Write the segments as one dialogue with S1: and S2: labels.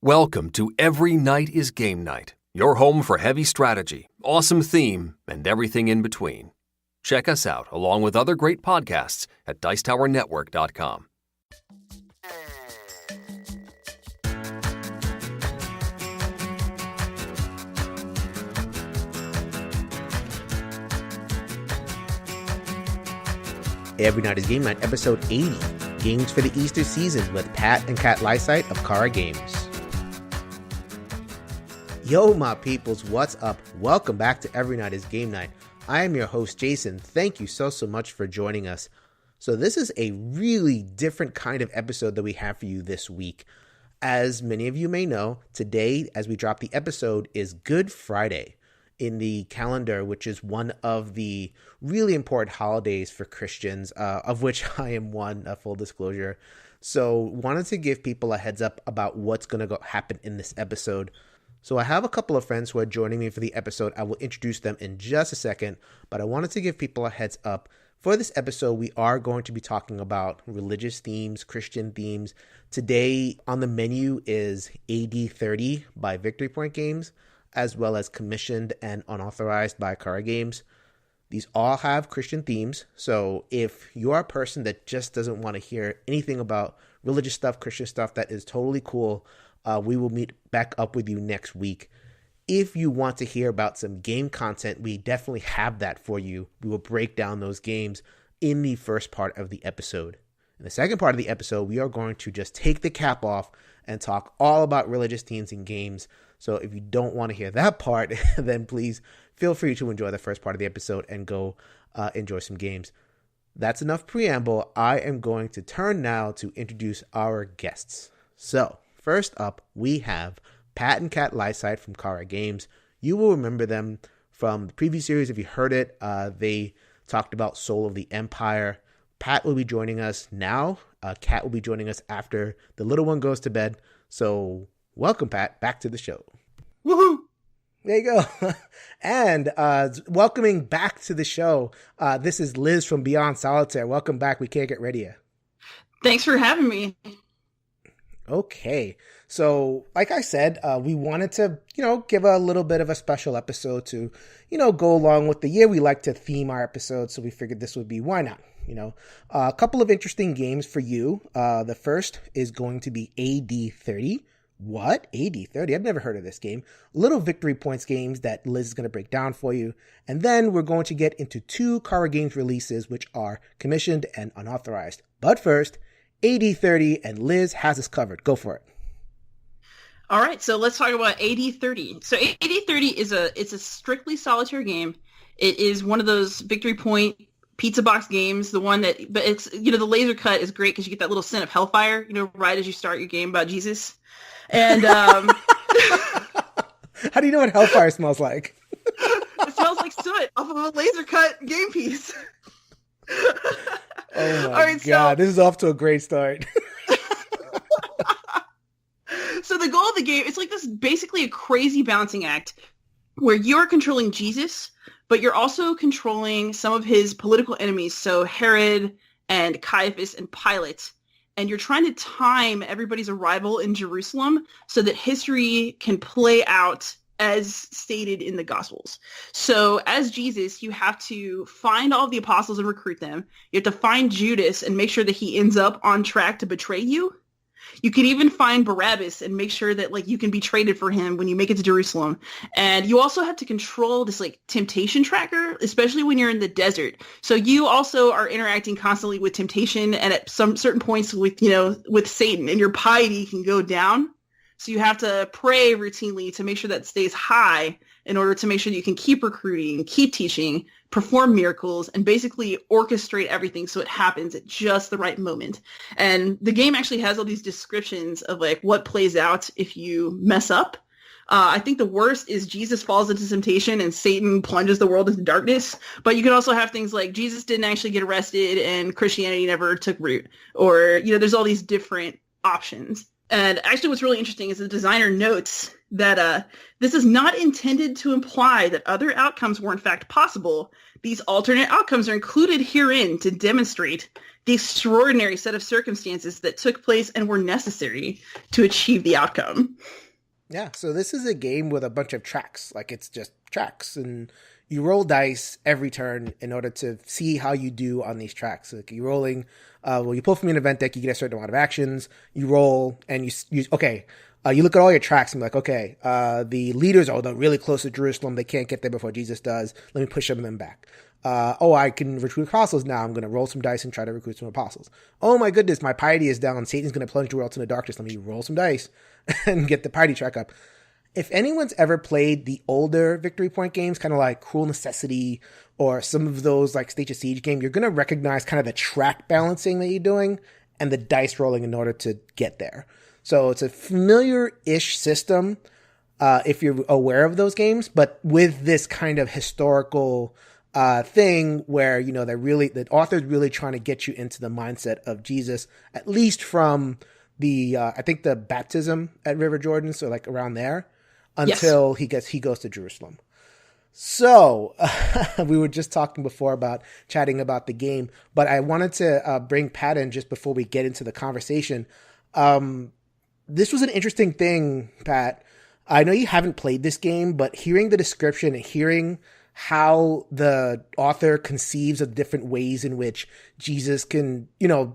S1: Welcome to Every Night is Game Night, your home for heavy strategy, awesome theme, and everything in between. Check us out along with other great podcasts at dicetowernetwork.com.
S2: Every Night is Game Night, episode 80, Games for the Easter Season with Pat and Kat Lysite of Chara Games. Yo, my peoples, what's up? Welcome back to Every Night is Game Night. I am your host, Jason. Thank you so much for joining us. So this is a really different kind of episode that we have for you this week. As many of you may know, today, as we drop the episode, is Good Friday in the calendar, which is one of the really important holidays for Christians, of which I am one, full disclosure. So wanted to give people a heads up about what's going to happen in this episode. So I have a couple of friends who are joining me for the episode. I will introduce them in just a second, but I wanted to give people a heads up. For this episode, we are going to be talking about religious themes, Christian themes. Today on the menu is AD 30 by Victory Point Games, as well as Commissioned and Unauthorized by Chara Games. These all have Christian themes, so if you are a person that just doesn't want to hear anything about religious stuff, Christian stuff, that is totally cool. We will meet back up with you next week. If you want to hear about some game content, we definitely have that for you. We will break down those games in the first part of the episode. In the second part of the episode, we are going to just take the cap off and talk all about religious themes in games. So if you don't want to hear that part, then please feel free to enjoy the first part of the episode and go enjoy some games. That's enough preamble. I am going to turn now to introduce our guests. So first up, we have Pat and Kat Lysite from Chara Games. You will remember them from the previous series if you heard it. They talked about Soul of the Empire. Pat will be joining us now. Kat will be joining us after the little one goes to bed. So welcome, Pat, back to the show.
S3: Woohoo!
S2: There you go. And welcoming back to the show, this is Liz from Beyond Solitaire. Welcome back. We can't get rid of you.
S3: Thanks for having me.
S2: Okay. So, like I said, we wanted to, give a little bit of a special episode to, go along with the year. We like to theme our episodes, so we figured this would be, why not? A couple of interesting games for you. The first is going to be AD 30. What? AD 30? I've never heard of this game. Little Victory Points games that Liz is going to break down for you. And then we're going to get into two Chara Games releases, which are Commissioned and Unauthorized. But first, AD 30, and Liz has us covered. Go for it.
S3: All right, so let's talk about AD 30. So AD 30 is a strictly solitaire game. It is one of those Victory Point pizza box games, but it's, the laser cut is great because you get that little scent of hellfire, right as you start your game about Jesus. And
S2: how do you know what hellfire smells like?
S3: It smells like soot off of a laser cut game piece.
S2: Oh my God, this is off to a great start.
S3: So the goal of the game, it's like this basically a crazy balancing act where you're controlling Jesus, but you're also controlling some of his political enemies, so Herod and Caiaphas and Pilate. And you're trying to time everybody's arrival in Jerusalem so that history can play out as stated in the Gospels. So as Jesus, you have to find all of the apostles and recruit them. You have to find Judas and make sure that he ends up on track to betray you. You can even find Barabbas and make sure that you can be traded for him when you make it to Jerusalem. And you also have to control this temptation tracker, especially when you're in the desert. So you also are interacting constantly with temptation and at some certain points with Satan, and your piety can go down. So you have to pray routinely to make sure that stays high in order to make sure that you can keep recruiting, keep teaching, perform miracles, and basically orchestrate everything so it happens at just the right moment. And the game actually has all these descriptions of what plays out if you mess up. I think the worst is Jesus falls into temptation and Satan plunges the world into darkness. But you can also have things like Jesus didn't actually get arrested and Christianity never took root. Or, there's all these different options. And actually what's really interesting is the designer notes that this is not intended to imply that other outcomes were in fact possible. These alternate outcomes are included herein to demonstrate the extraordinary set of circumstances that took place and were necessary to achieve the outcome.
S2: Yeah, so this is a game with a bunch of tracks. Like, it's just tracks, and you roll dice every turn in order to see how you do on these tracks. Like, you're rolling, you pull from an event deck, you get a certain amount of actions, you roll, and you look at all your tracks and be like, okay, the leaders are really close to Jerusalem, they can't get there before Jesus does, let me push some of them back. I can recruit apostles now, I'm going to roll some dice and try to recruit some apostles. Oh my goodness, my piety is down, Satan's going to plunge the world into the darkness, let me roll some dice and get the piety track up. If anyone's ever played the older Victory Point games, kind of like Cruel Necessity or some of those like Stage of Siege game, you're going to recognize kind of the track balancing that you're doing and the dice rolling in order to get there. So it's a familiar-ish system if you're aware of those games, but with this kind of historical thing where, the author's really trying to get you into the mindset of Jesus, at least from the, I think the baptism at River Jordan, so like around there, until yes. he goes to Jerusalem. So we were just talking before about chatting about the game, but I wanted to bring Pat in just before we get into the conversation. This was an interesting thing, Pat. I know you haven't played this game, but hearing the description and hearing how the author conceives of different ways in which Jesus can,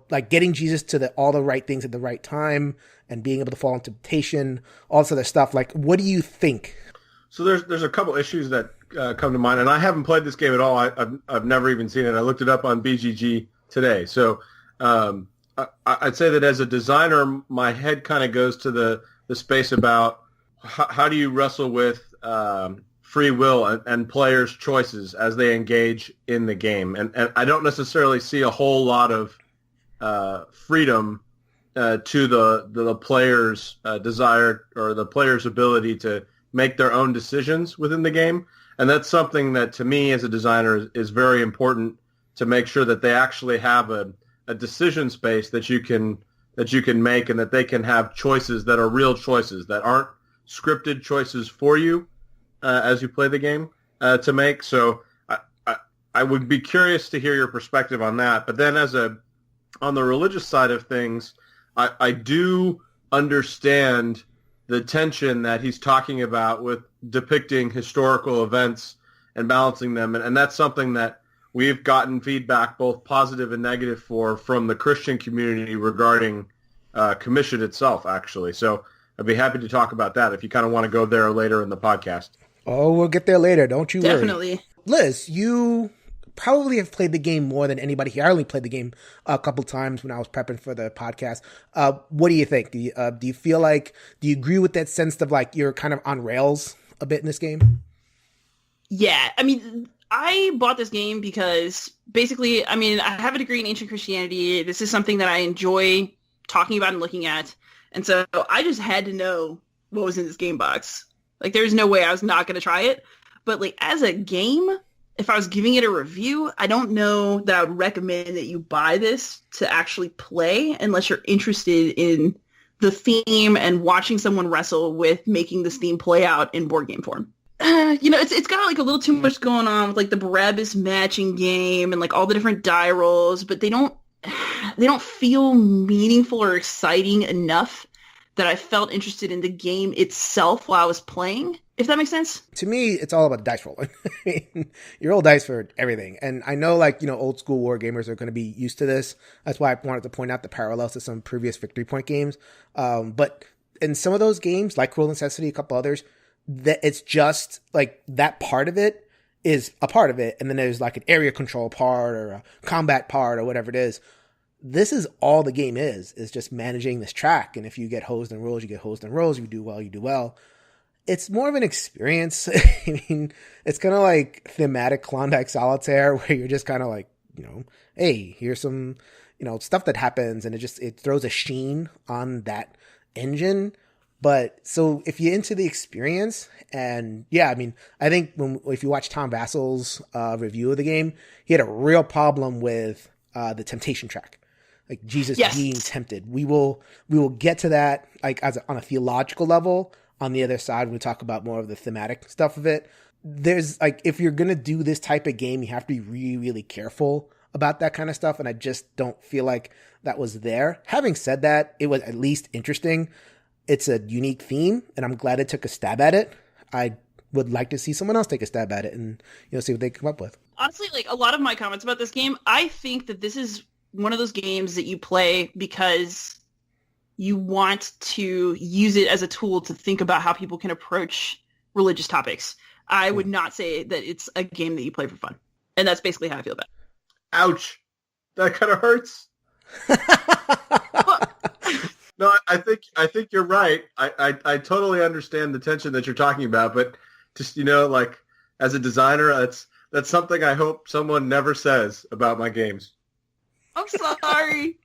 S2: like getting Jesus to all the right things at the right time and being able to fall into temptation, all this other stuff. Like, what do you think?
S4: So there's a couple issues that come to mind, and I haven't played this game at all. I've never even seen it. I looked it up on BGG today. So I'd say that as a designer, my head kind of goes to the space about how do you wrestle with free will and players' choices as they engage in the game. And I don't necessarily see a whole lot of freedom to the player's desire or the player's ability to make their own decisions within the game. And that's something that, to me, as a designer, is very important to make sure that they actually have a decision space that you can make, and that they can have choices that are real choices, that aren't scripted choices for you as you play the game to make. So I would be curious to hear your perspective on that. But then on the religious side of things, I do understand the tension that he's talking about with depicting historical events and balancing them. And that's something that we've gotten feedback, both positive and negative, from the Christian community regarding commission itself, actually. So I'd be happy to talk about that if you kind of want to go there later in the podcast.
S2: Oh, we'll get there later. Don't you worry.
S3: Definitely.
S2: Liz, you probably have played the game more than anybody here. I only played the game a couple times when I was prepping for the podcast. What do you think? Do you feel like, do you agree with that sense of like you're kind of on rails a bit in this game?
S3: Yeah. I mean, I bought this game because basically, I mean, I have a degree in ancient Christianity. This is something that I enjoy talking about and looking at. And so I just had to know what was in this game box. Like, there's no way I was not going to try it. But like, as a game, if I was giving it a review, I don't know that I would recommend that you buy this to actually play unless you're interested in the theme and watching someone wrestle with making this theme play out in board game form. It's got like a little too much going on with like the Barabbas matching game and like all the different die rolls, but they don't feel meaningful or exciting enough that I felt interested in the game itself while I was playing, if that makes sense.
S2: To me, it's all about dice rolling. You roll dice for everything. And I know, old school war gamers are going to be used to this. That's why I wanted to point out the parallels to some previous Victory Point games. But in some of those games, like Cruel Necessity, a couple others, that it's just like that part of it is a part of it. And then there's like an area control part or a combat part or whatever it is. This is all the game is just managing this track. And if you get hosed and rolls, you get hosed and rolls. If you do well, you do well. It's more of an experience. I mean, it's kind of like thematic Klondike Solitaire where you're just kind of like, hey, here's some, stuff that happens. And it throws a sheen on that engine. But so if you're into the experience, and yeah, I mean, I think if you watch Tom Vassel's review of the game, he had a real problem with the temptation track. like Jesus
S3: Yes.
S2: being tempted. We will get to that like on a theological level on the other side when we talk about more of the thematic stuff of it. There's like, if you're going to do this type of game, you have to be really, really careful about that kind of stuff. And I just don't feel like that was there. Having said that, it was at least interesting. It's a unique theme and I'm glad it took a stab at it. I would like to see someone else take a stab at it and, see what they come up with.
S3: Honestly, like a lot of my comments about this game, I think that this is one of those games that you play because you want to use it as a tool to think about how people can approach religious topics. I would not say that it's a game that you play for fun. And that's basically how I feel about it.
S4: Ouch. That kind of hurts. No, I think you're right. I totally understand the tension that you're talking about, but just, like as a designer, that's something I hope someone never says about my games.
S3: I'm sorry.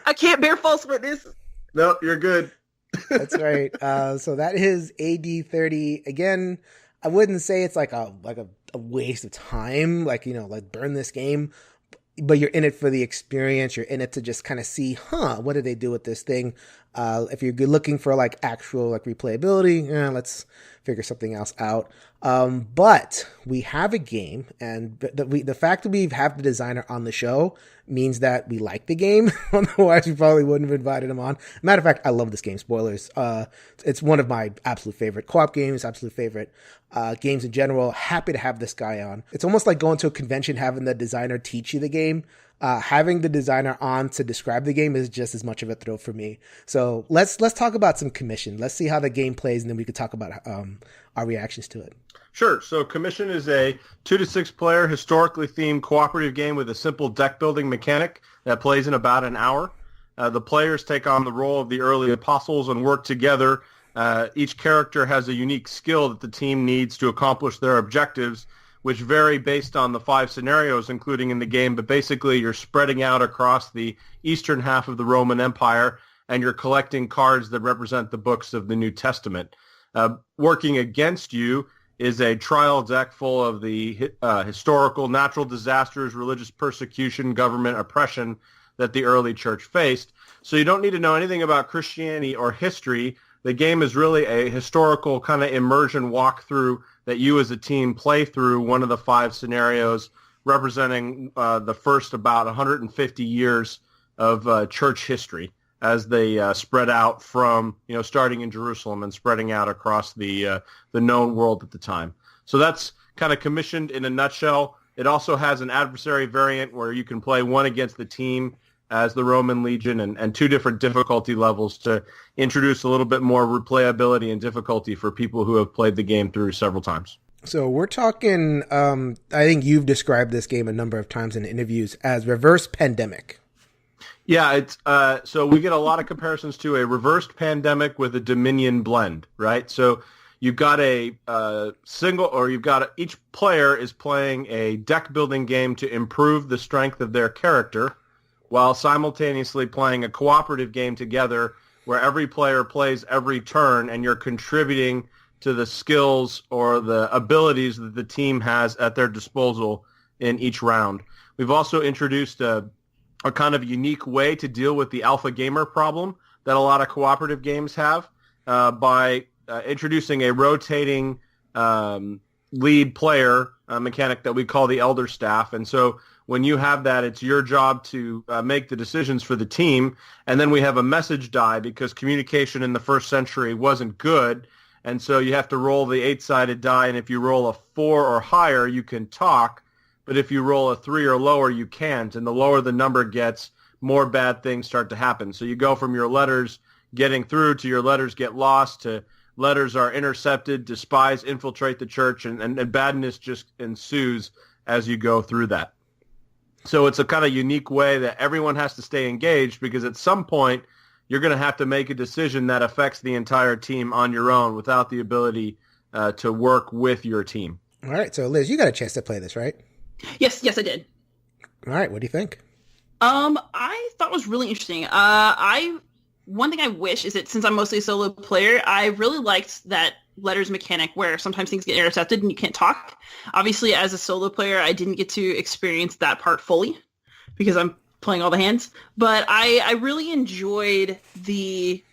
S3: I can't bear false witness.
S4: No, you're good.
S2: That's right. So that is AD 30. Again, I wouldn't say it's like a waste of time, like burn this game, but you're in it for the experience. You're in it to just kind of see, what did they do with this thing? If you're looking for like actual like replayability, let's figure something else out. But we have a game, and the fact that we have the designer on the show means that we like the game. Otherwise, we probably wouldn't have invited him on. Matter of fact, I love this game. Spoilers. It's one of my absolute favorite co-op games, absolute favorite games in general. Happy to have this guy on. It's almost like going to a convention, having the designer teach you the game. Having the designer on to describe the game is just as much of a thrill for me. So let's talk about some Commission. Let's see how the game plays, and then we could talk about our reactions to it.
S4: Sure. So Commission is a 2 to 6 player historically themed cooperative game with a simple deck building mechanic that plays in about an hour. The players take on the role of the early apostles and work together. Each character has a unique skill that the team needs to accomplish their objectives, which vary based on the 5 scenarios including in the game. But basically, you're spreading out across the eastern half of the Roman Empire, and you're collecting cards that represent the books of the New Testament. Working against you is a trial deck full of the historical, natural disasters, religious persecution, government oppression that the early church faced. So you don't need to know anything about Christianity or history. The game is really a historical kind of immersion walkthrough that you as a team play through one of the 5 scenarios representing the first about 150 years of church history as they spread out from, starting in Jerusalem and spreading out across the known world at the time. So that's kind of Commissioned in a nutshell. It also has an adversary variant where you can play one against the team as the Roman Legion and 2 different difficulty levels to introduce a little bit more replayability and difficulty for people who have played the game through several times.
S2: So we're talking, I think you've described this game a number of times in interviews as reverse pandemic.
S4: Yeah, it's so we get a lot of comparisons to a reversed pandemic with a Dominion blend, right? So you've got each player is playing a deck building game to improve the strength of their character, while simultaneously playing a cooperative game together where every player plays every turn and you're contributing to the skills or the abilities that the team has at their disposal in each round. We've also introduced a kind of unique way to deal with the alpha gamer problem that a lot of cooperative games have by introducing a rotating lead player mechanic that we call the elder staff. And so when you have that, it's your job to make the decisions for the team. And then we have a message die because communication in the first century wasn't good. And so you have to roll the 8-sided die. And if you roll a 4 or higher, you can talk. But if you roll a 3 or lower, you can't. And the lower the number gets, more bad things start to happen. So you go from your letters getting through to your letters get lost to letters are intercepted to spies infiltrate the church. And badness just ensues as you go through that. So it's a kind of unique way that everyone has to stay engaged because at some point you're going to have to make a decision that affects the entire team on your own without the ability to work with your team.
S2: All right. So Liz, you got a chance to play this, right?
S3: Yes, I did.
S2: All right. What do you think?
S3: I thought it was really interesting. One thing I wish is that since I'm mostly a solo player, I really liked that letters mechanic where sometimes things get intercepted and you can't talk. Obviously, as a solo player, I didn't get to experience that part fully because I'm playing all the hands. But I really enjoyed the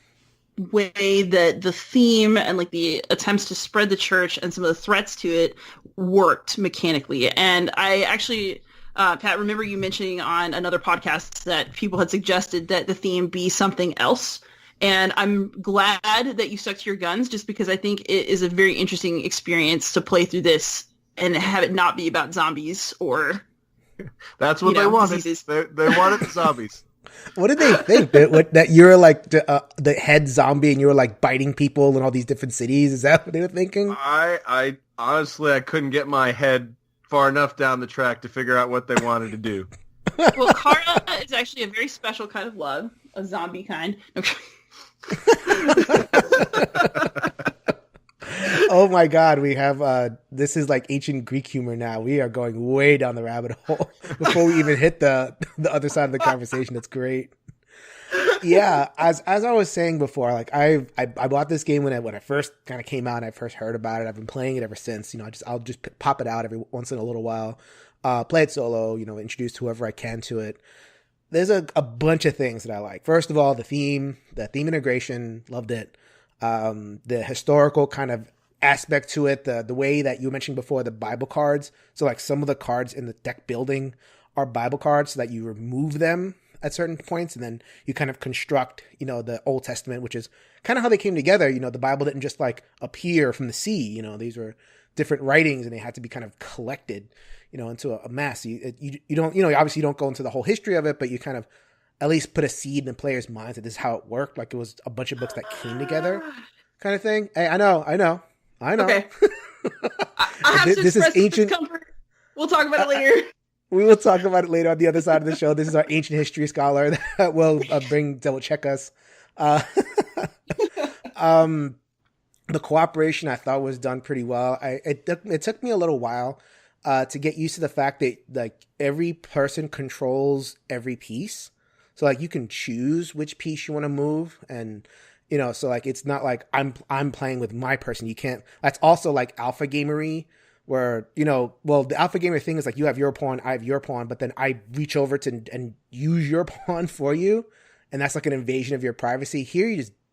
S3: way that the theme and like the attempts to spread the church and some of the threats to it worked mechanically. And I actually, Pat, remember you mentioning on another podcast that people had suggested that the theme be something else. And I'm glad that you stuck to your guns, just because I think it is a very interesting experience to play through this and have it not be about zombies or
S5: That's what they wanted. They wanted zombies.
S2: What did they think? That you're like the head zombie and you were like biting people in all these different cities? Is that what they were thinking?
S5: I honestly, I couldn't get my head far enough down the track to figure out what they wanted to do.
S3: Well, Chara is actually a very special kind of love, a zombie kind.
S2: Oh my God, we have this is like ancient Greek humor now. We are going way down the rabbit hole before we even hit the other side of the conversation. It's great. Yeah, as I was saying before, like I bought this game when it first kind of came out and I first heard about it. I've been playing it ever since. You know, I'll just pop it out every once in a little while. Play it solo, you know, introduce whoever I can to it. There's a bunch of things that I like. First of all, the theme integration, loved it. The historical kind of aspect to it, the way that you mentioned before, the Bible cards. So like some of the cards in the deck building are Bible cards so that you remove them at certain points and then you kind of construct, you know, the Old Testament, which is kind of how they came together. You know, the Bible didn't just like appear from the sea, you know, these were different writings and they had to be kind of collected, you know, into a mass. You don't, you know, obviously you don't go into the whole history of it, but you kind of at least put a seed in the player's minds that this is how it worked. Like it was a bunch of books that came together kind of thing. Hey, I know.
S3: Okay. I have to
S2: this is ancient
S3: discomfort. We'll talk about it later.
S2: We will talk about it later on the other side of the show. This is our ancient history scholar that will double check us. The cooperation I thought was done pretty well. It took me a little while to get used to the fact that like every person controls every piece. So like you can choose which piece you want to move and you know, so like it's not like I'm playing with my person. You can't. That's also like alpha gamery, where you know, well, the alpha gamer thing is like you have your pawn, I have your pawn, but then I reach over and use your pawn for you, and that's like an invasion of your privacy. Here,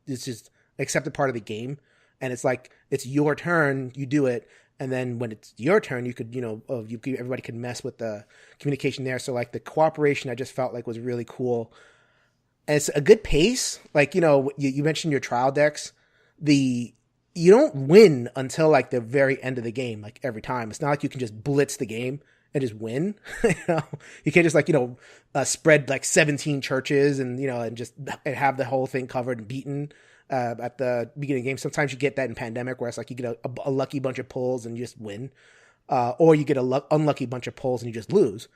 S2: it's just accepted part of the game, and it's like it's your turn, you do it, and then when it's your turn, you could everybody could mess with the communication there. So like the cooperation, I just felt like was really cool. And it's a good pace. Like, you know, you mentioned your trial decks. You don't win until like the very end of the game, like every time. It's not like you can just blitz the game and just win. You know, you can't just like, you know, spread like 17 churches and, you know, and just have the whole thing covered and beaten at the beginning of the game. Sometimes you get that in Pandemic where it's like you get a lucky bunch of pulls and you just win. Or you get a unlucky bunch of pulls and you just lose.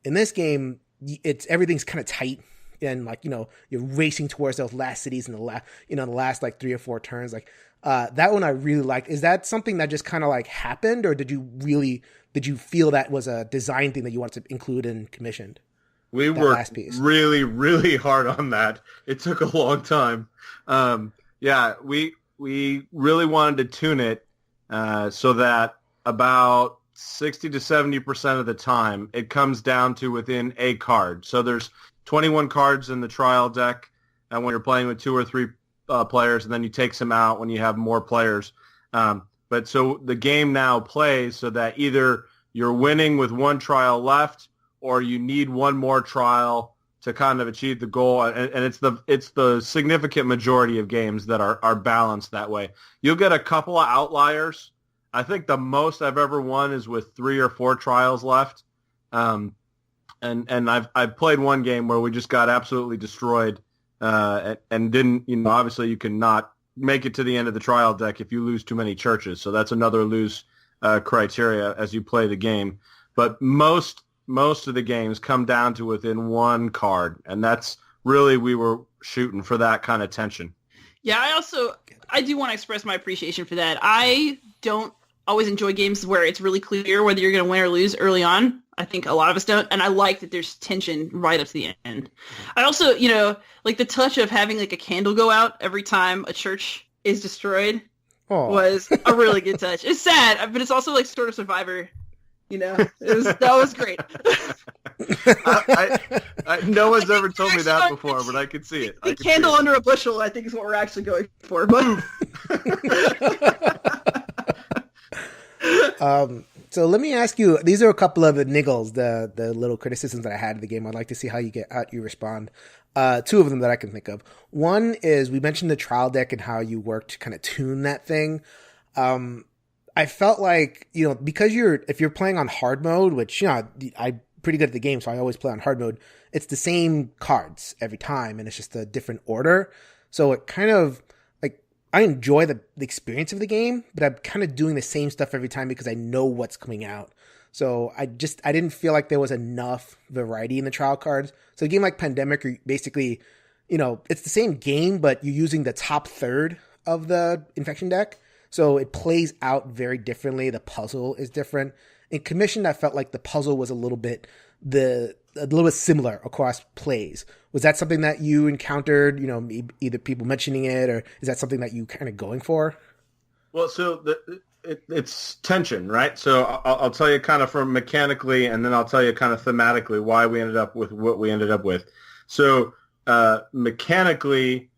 S2: In this game, everything's kind of tight. And like, you know, you're racing towards those last cities in the last like 3 or 4 turns. Like that one I really liked. Is that something that just kind of like happened, or did you feel that was a design thing that you wanted to include and commissioned?
S5: We worked really, really hard on that. It took a long time. Yeah, we really wanted to tune it so that about 60 to 70% of the time it comes down to within a card. So there's 21 cards in the trial deck, and when you're playing with 2 or 3 players, and then you take some out when you have more players. But so the game now plays so that either you're winning with 1 trial left, or you need 1 more trial to kind of achieve the goal. And it's the significant majority of games that are balanced that way. You'll get a couple of outliers. I think the most I've ever won is with 3 or 4 trials left. And I've played one game where we just got absolutely destroyed and didn't, you know, obviously you cannot make it to the end of the trial deck if you lose too many churches. So that's another lose criteria as you play the game. But most of the games come down to within 1 card, and that's really, we were shooting for that kind of tension.
S3: Yeah, I do want to express my appreciation for that. I don't always enjoy games where it's really clear whether you're going to win or lose early on. I think a lot of us don't, and I like that there's tension right up to the end. I also, you know, like the touch of having like a candle go out every time a church is destroyed was a really good touch. It's sad, but it's also like sort of Survivor That was great.
S5: No one's ever told me that before, but I could see it.
S3: The candle under a bushel, I think, is what we're actually going for. But
S2: so let me ask you, these are a couple of the niggles, the little criticisms that I had of the game. I'd like to see how you respond. Two of them that I can think of. One is, we mentioned the trial deck and how you work to kind of tune that thing. I felt like, because if you're playing on hard mode, which, I'm pretty good at the game, so I always play on hard mode, it's the same cards every time, and it's just a different order. So it kind of, I enjoy the experience of the game, but I'm kind of doing the same stuff every time because I know what's coming out. So I didn't feel like there was enough variety in the trial cards. So a game like Pandemic, are basically, it's the same game, but you're using the top third of the infection deck. So it plays out very differently. The puzzle is different. In Commission, I felt like the puzzle was a little bit similar across plays. Was that something that you encountered, either people mentioning it, or is that something that you kind of going for?
S5: Well, so it's tension, right? So I'll tell you kind of from mechanically, and then I'll tell you kind of thematically why we ended up with what we ended up with. So mechanically,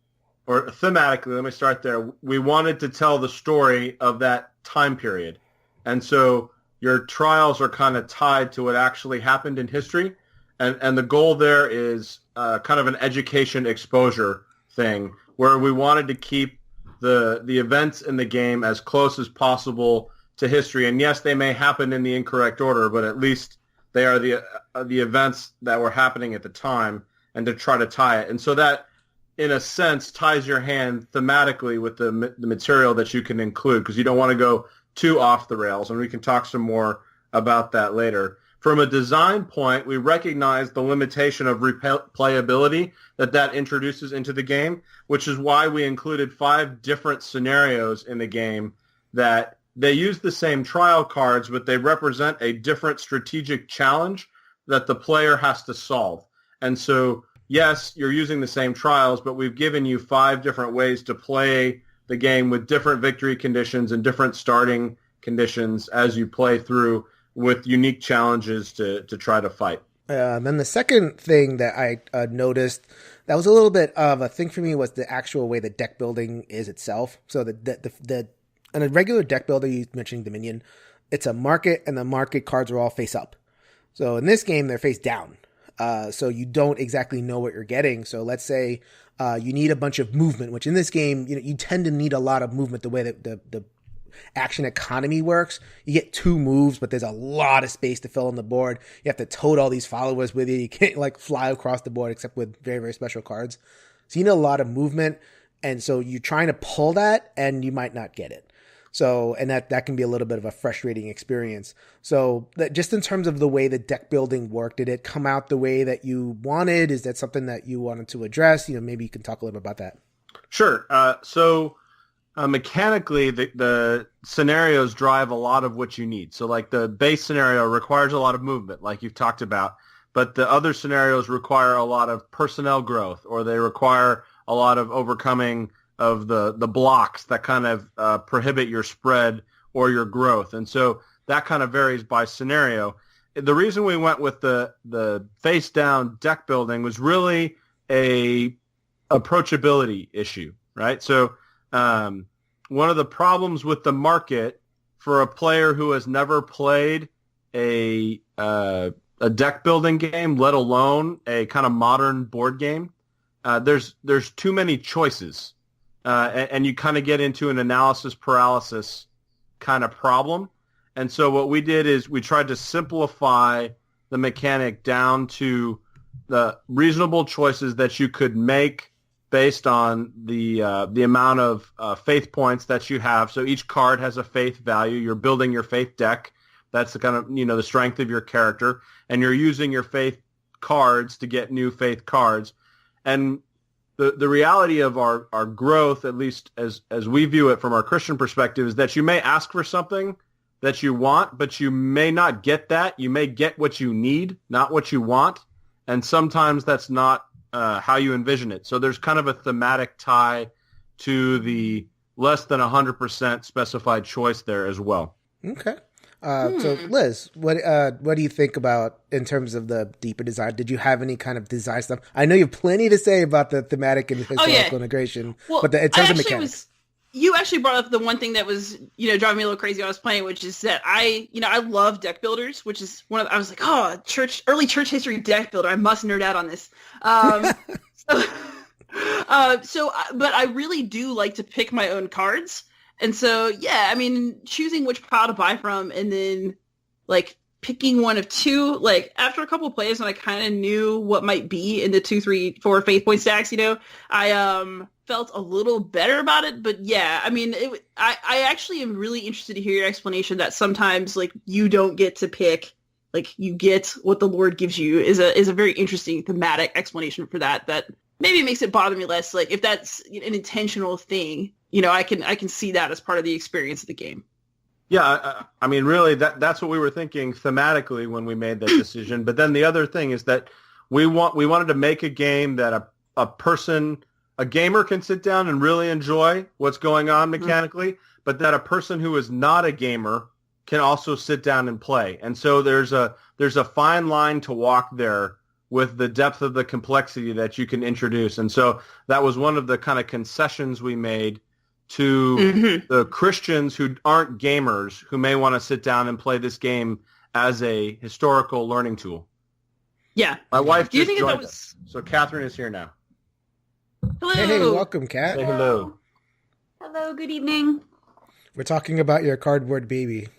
S5: or thematically, let me start there. We wanted to tell the story of that time period. And so your trials are kind of tied to what actually happened in history. And the goal there is kind of an education exposure thing, where we wanted to keep the events in the game as close as possible to history. And yes, they may happen in the incorrect order, but at least they are the events that were happening at the time, and to try to tie it. And so that, in a sense, ties your hand thematically with the material that you can include, because you don't want to go too off the rails, and we can talk some more about that later. From a design point, we recognize the limitation of replayability that introduces into the game, which is why we included 5 different scenarios in the game that they use the same trial cards, but they represent a different strategic challenge that the player has to solve. And so, yes, you're using the same trials, but we've given you 5 different ways to play the game with different victory conditions and different starting conditions as you play through, with unique challenges to try to fight.
S2: Then the second thing that I noticed that was a little bit of a thing for me was the actual way the deck building is itself. So in a regular deck builder, you mentioned Dominion, it's a market, and the market cards are all face up. So in this game, they're face down. So you don't exactly know what you're getting. So let's say you need a bunch of movement, which in this game, you tend to need a lot of movement the way that the action economy works. You get 2 moves, but there's a lot of space to fill on the board. You have to tote all these followers with you. You can't fly across the board except with very, very special cards. So you need a lot of movement. And so you're trying to pull that, and you might not get it. So, and that can be a little bit of a frustrating experience. So that, just in terms of the way the deck building worked, did it come out the way that you wanted? Is that something that you wanted to address? Maybe you can talk a little bit about that.
S5: Sure. Mechanically, the scenarios drive a lot of what you need. So like the base scenario requires a lot of movement, like you've talked about, but the other scenarios require a lot of personnel growth, or they require a lot of overcoming of the blocks that kind of prohibit your spread or your growth. And so that kind of varies by scenario. The reason we went with the face down deck building was really a approachability issue, right? So one of the problems with the market for a player who has never played a deck building game, let alone a kind of modern board game, there's too many choices, and you kind of get into an analysis paralysis kind of problem. And so what we did is we tried to simplify the mechanic down to the reasonable choices that you could make based on the amount of faith points that you have. So each card has a faith value. You're building your faith deck. That's the kind of, the strength of your character. And you're using your faith cards to get new faith cards. And the reality of our growth, at least as we view it from our Christian perspective, is that you may ask for something that you want, but you may not get that. You may get what you need, not what you want. And sometimes that's not how you envision it. So there's kind of a thematic tie to the less than 100% specified choice there as well.
S2: Okay. So Liz, what do you think about in terms of the deeper design? Did you have any kind of design stuff? I know you have plenty to say about the thematic and historical integration, but in terms of mechanics.
S3: You actually brought up the one thing that was, driving me a little crazy when I was playing, which is that I love deck builders, which is I was like, early church history deck builder. I must nerd out on this. But I really do like to pick my own cards. And so, yeah, I mean, choosing which pile to buy from and then, picking one of two, after a couple of plays when I kind of knew what might be in the 2, 3, 4 faith point stacks, I felt a little better about it. But, yeah, I mean, I actually am really interested to hear your explanation that sometimes, you don't get to pick, you get what the Lord gives you is a very interesting thematic explanation for that maybe makes it bother me less. If that's an intentional thing, I can see that as part of the experience of the game.
S5: Yeah, I mean, really, that's what we were thinking thematically when we made that decision. But then the other thing is that we wanted to make a game that a gamer can sit down and really enjoy what's going on mechanically, but that a person who is not a gamer can also sit down and play. And so there's a fine line to walk there with the depth of the complexity that you can introduce. And so that was one of the kind of concessions we made to the Christians who aren't gamers, who may want to sit down and play this game as a historical learning tool.
S3: Yeah.
S5: My wife just joined us. So Catherine is here now.
S3: Hello.
S2: Hey, welcome, Kat.
S5: Say hello.
S6: Hello, good evening.
S2: We're talking about your cardboard baby.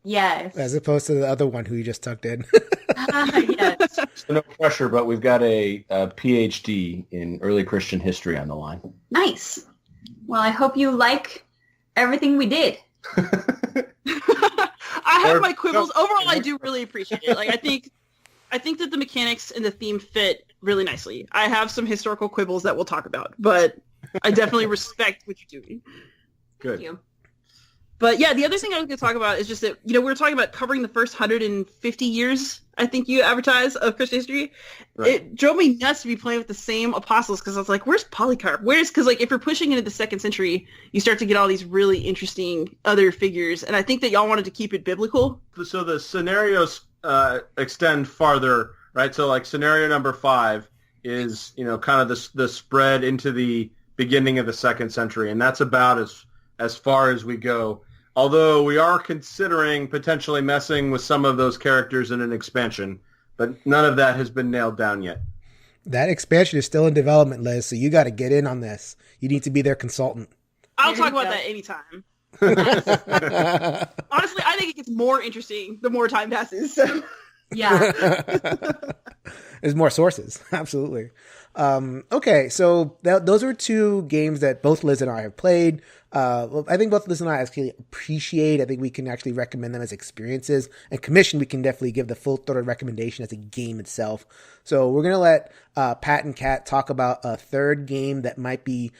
S6: Yes.
S2: As opposed to the other one who you just tucked in.
S6: Yes.
S5: So no pressure, but we've got a PhD in early Christian history on the line.
S6: Nice. Well, I hope you like everything we did.
S3: I have my quibbles. Overall, I do really appreciate it. I think that the mechanics and the theme fit really nicely. I have some historical quibbles that we'll talk about, but I definitely respect what you're doing.
S5: Good.
S6: Thank you.
S3: But yeah, the other thing I was going to talk about is just that, we were talking about covering the first 150 years, I think you advertised, of Christian history. Right. It drove me nuts to be playing with the same apostles because I was like, where's Polycarp? Because if you're pushing into the 2nd century, you start to get all these really interesting other figures. And I think that y'all wanted to keep it biblical.
S5: So the scenarios extend farther, right? So scenario number 5 is, kind of the spread into the beginning of the 2nd century. And that's about as far as we go. Although we are considering potentially messing with some of those characters in an expansion, but none of that has been nailed down yet.
S2: That expansion is still in development, Liz, so you got to get in on this. You need to be their consultant.
S3: I'll talk about that anytime. Honestly, I think it gets more interesting the more time passes. So.
S6: Yeah.
S2: There's more sources. Absolutely. Okay, so those are 2 games that both Liz and I have played. I think both Liz and I actually appreciate. I think we can actually recommend them as experiences. And Commission, we can definitely give the full thorough recommendation as a game itself. So we're going to let Pat and Kat talk about a third game that might be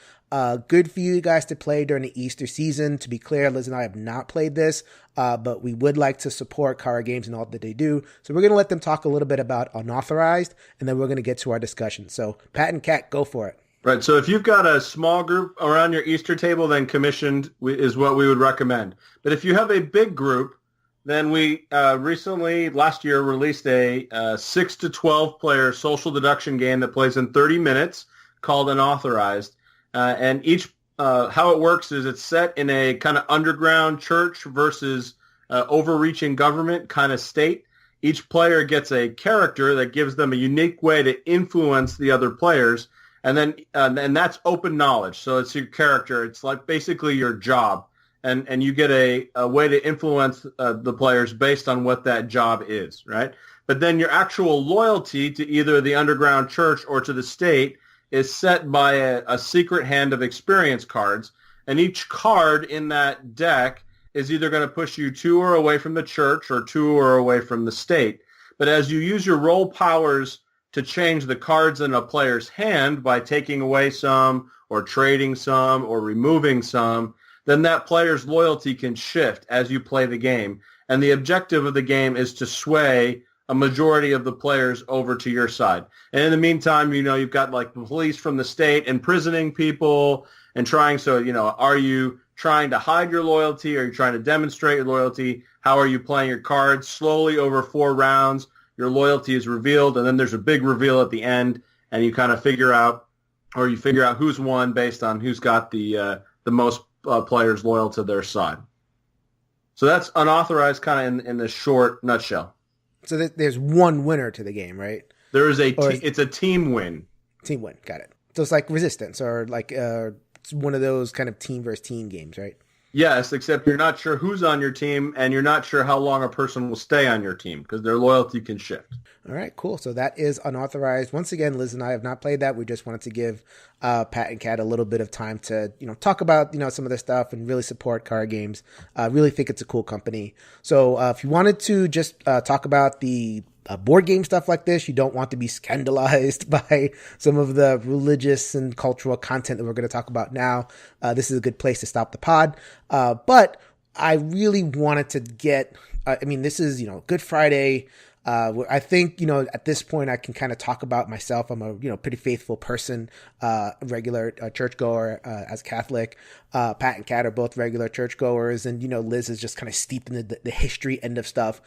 S2: good for you guys to play during the Easter season. To be clear, Liz and I have not played this, but we would like to support Chara Games and all that they do. So we're going to let them talk a little bit about Unauthorized, and then we're going to get to our discussion. So Pat and Kat, go for it.
S5: Right. So if you've got a small group around your Easter table, then Commissioned is what we would recommend. But if you have a big group, then we recently, last year, released a 6 to 12 player social deduction game that plays in 30 minutes called Unauthorized. And each how it works is it's set in a kind of underground church versus overreaching government kind of state. Each player gets a character that gives them a unique way to influence the other players. And then and that's open knowledge. So it's your character. It's like basically your job. And you get a way to influence the players based on what that job is, right? But then your actual loyalty to either the underground church or to the state is set by a secret hand of experience cards. And each card in that deck is either going to push you to or away from the church or to or away from the state. But as you use your role powers to change the cards in a player's hand by taking away some or trading some or removing some, then that player's loyalty can shift as you play the game. And the objective of the game is to sway a majority of the players over to your side. And in the meantime, you've got like the police from the state imprisoning people and trying. So, are you trying to hide your loyalty? Are you trying to demonstrate your loyalty? How are you playing your cards? Slowly over 4 rounds, your loyalty is revealed, and then there's a big reveal at the end, and you kind of figure out who's won based on who's got the most players loyal to their side. So that's Unauthorized kind of in the short nutshell.
S2: So there's one winner to the game, right?
S5: There is it's a team win.
S2: Team win, got it. So it's like Resistance or like it's one of those kind of team versus team games, right?
S5: Yes, except you're not sure who's on your team, and you're not sure how long a person will stay on your team because their loyalty can shift.
S2: All right, cool. So that is Unauthorized. Once again, Liz and I have not played that. We just wanted to give Pat and Kat a little bit of time to, talk about, some of their stuff and really support Chara Games. Really think it's a cool company. So if you wanted to just talk about the board game stuff like this, you don't want to be scandalized by some of the religious and cultural content that we're going to talk about now, this is a good place to stop the pod. But I really wanted to get, this is, Good Friday. I think, at this point I can kind of talk about myself. I'm a, pretty faithful person, regular churchgoer, as Catholic. Pat and Kat are both regular churchgoers, and, Liz is just kind of steeped in the history end of stuff.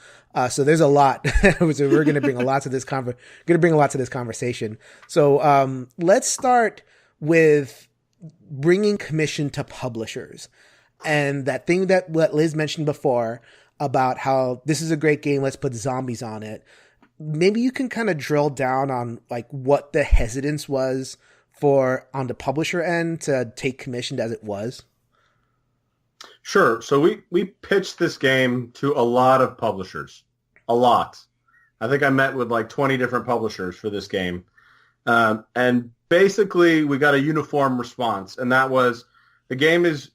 S2: So there's a lot. So we're going to bring a lot to this conversation. So, let's start with bringing commission to publishers, and that thing that what Liz mentioned before about how this is a great game, let's put zombies on it. Maybe you can kind of drill down on like what the hesitance was on the publisher end to take commissioned as it was.
S5: Sure. So we pitched this game to a lot of publishers. A lot. I think I met with like 20 different publishers for this game. And basically we got a uniform response, and that was the game is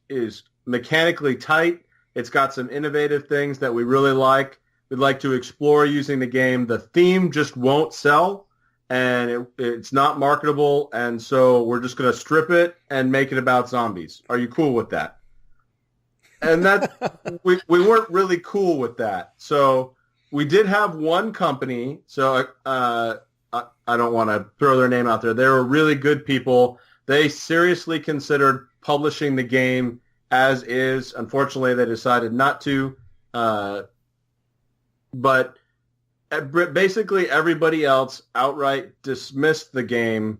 S5: mechanically tight. It's got some innovative things that we really like. We'd like to explore using the game. The theme just won't sell, and it's not marketable, and so we're just going to strip it and make it about zombies. Are you cool with that? And that we weren't really cool with that. So we did have one company, so I don't want to throw their name out there. They were really good people. They seriously considered publishing the game as is. Unfortunately, they decided not to. But basically everybody else outright dismissed the game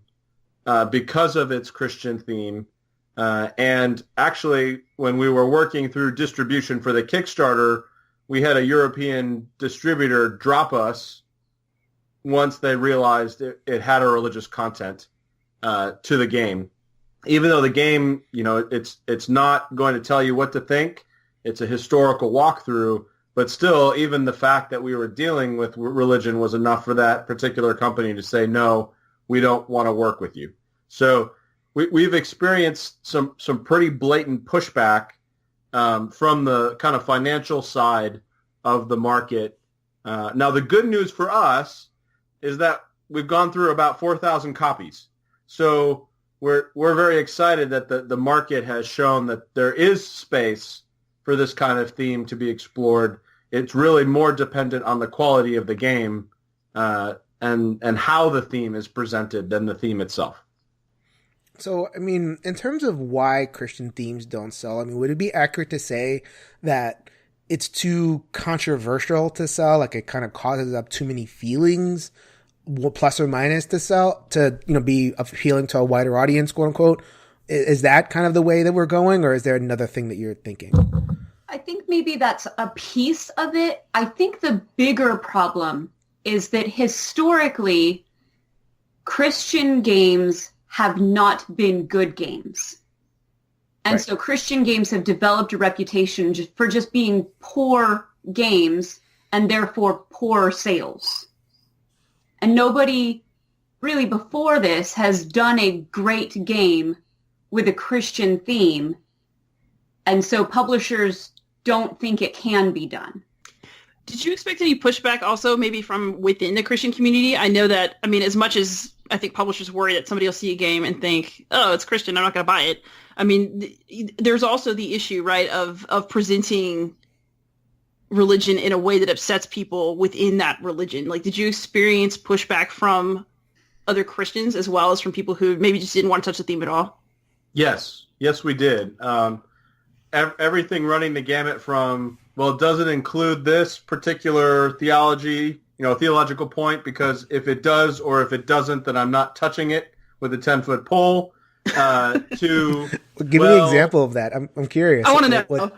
S5: because of its Christian theme. And actually, when we were working through distribution for the Kickstarter, we had a European distributor drop us once they realized it had a religious content to the game. Even though the game, it's not going to tell you what to think. It's a historical walkthrough, but still, even the fact that we were dealing with religion was enough for that particular company to say, no, we don't want to work with you. So we've experienced some pretty blatant pushback from the kind of financial side of the market. Now, the good news for us is that we've gone through about 4,000 copies. So we're very excited that the market has shown that there is space for this kind of theme to be explored. It's really more dependent on the quality of the game and how the theme is presented than the theme itself.
S2: So, in terms of why Christian themes don't sell, would it be accurate to say that it's too controversial to sell? Like it kind of causes up too many feelings, plus or minus, to sell, to, be appealing to a wider audience, quote unquote. Is that kind of the way that we're going, or is there another thing that you're thinking?
S6: I think maybe that's a piece of it. I think the bigger problem is that historically, Christian games have not been good games. And right. So Christian games have developed a reputation for just being poor games and therefore poor sales. And nobody really before this has done a great game with a Christian theme. And so publishers don't think it can be done.
S3: Did you expect any pushback also maybe from within the Christian community? I know that, as much as I think publishers worry that somebody will see a game and think, oh, it's Christian, I'm not going to buy it. There's also the issue, right, of presenting religion in a way that upsets people within that religion. Like, did you experience pushback from other Christians as well as from people who maybe just didn't want to touch the theme at all?
S5: Yes, we did.
S4: everything running the gamut from, well, does it include this particular theological point? Because if it does or if it doesn't, then I'm not touching it with a 10-foot pole. To
S2: give me an example of that. I'm curious.
S3: I want to know.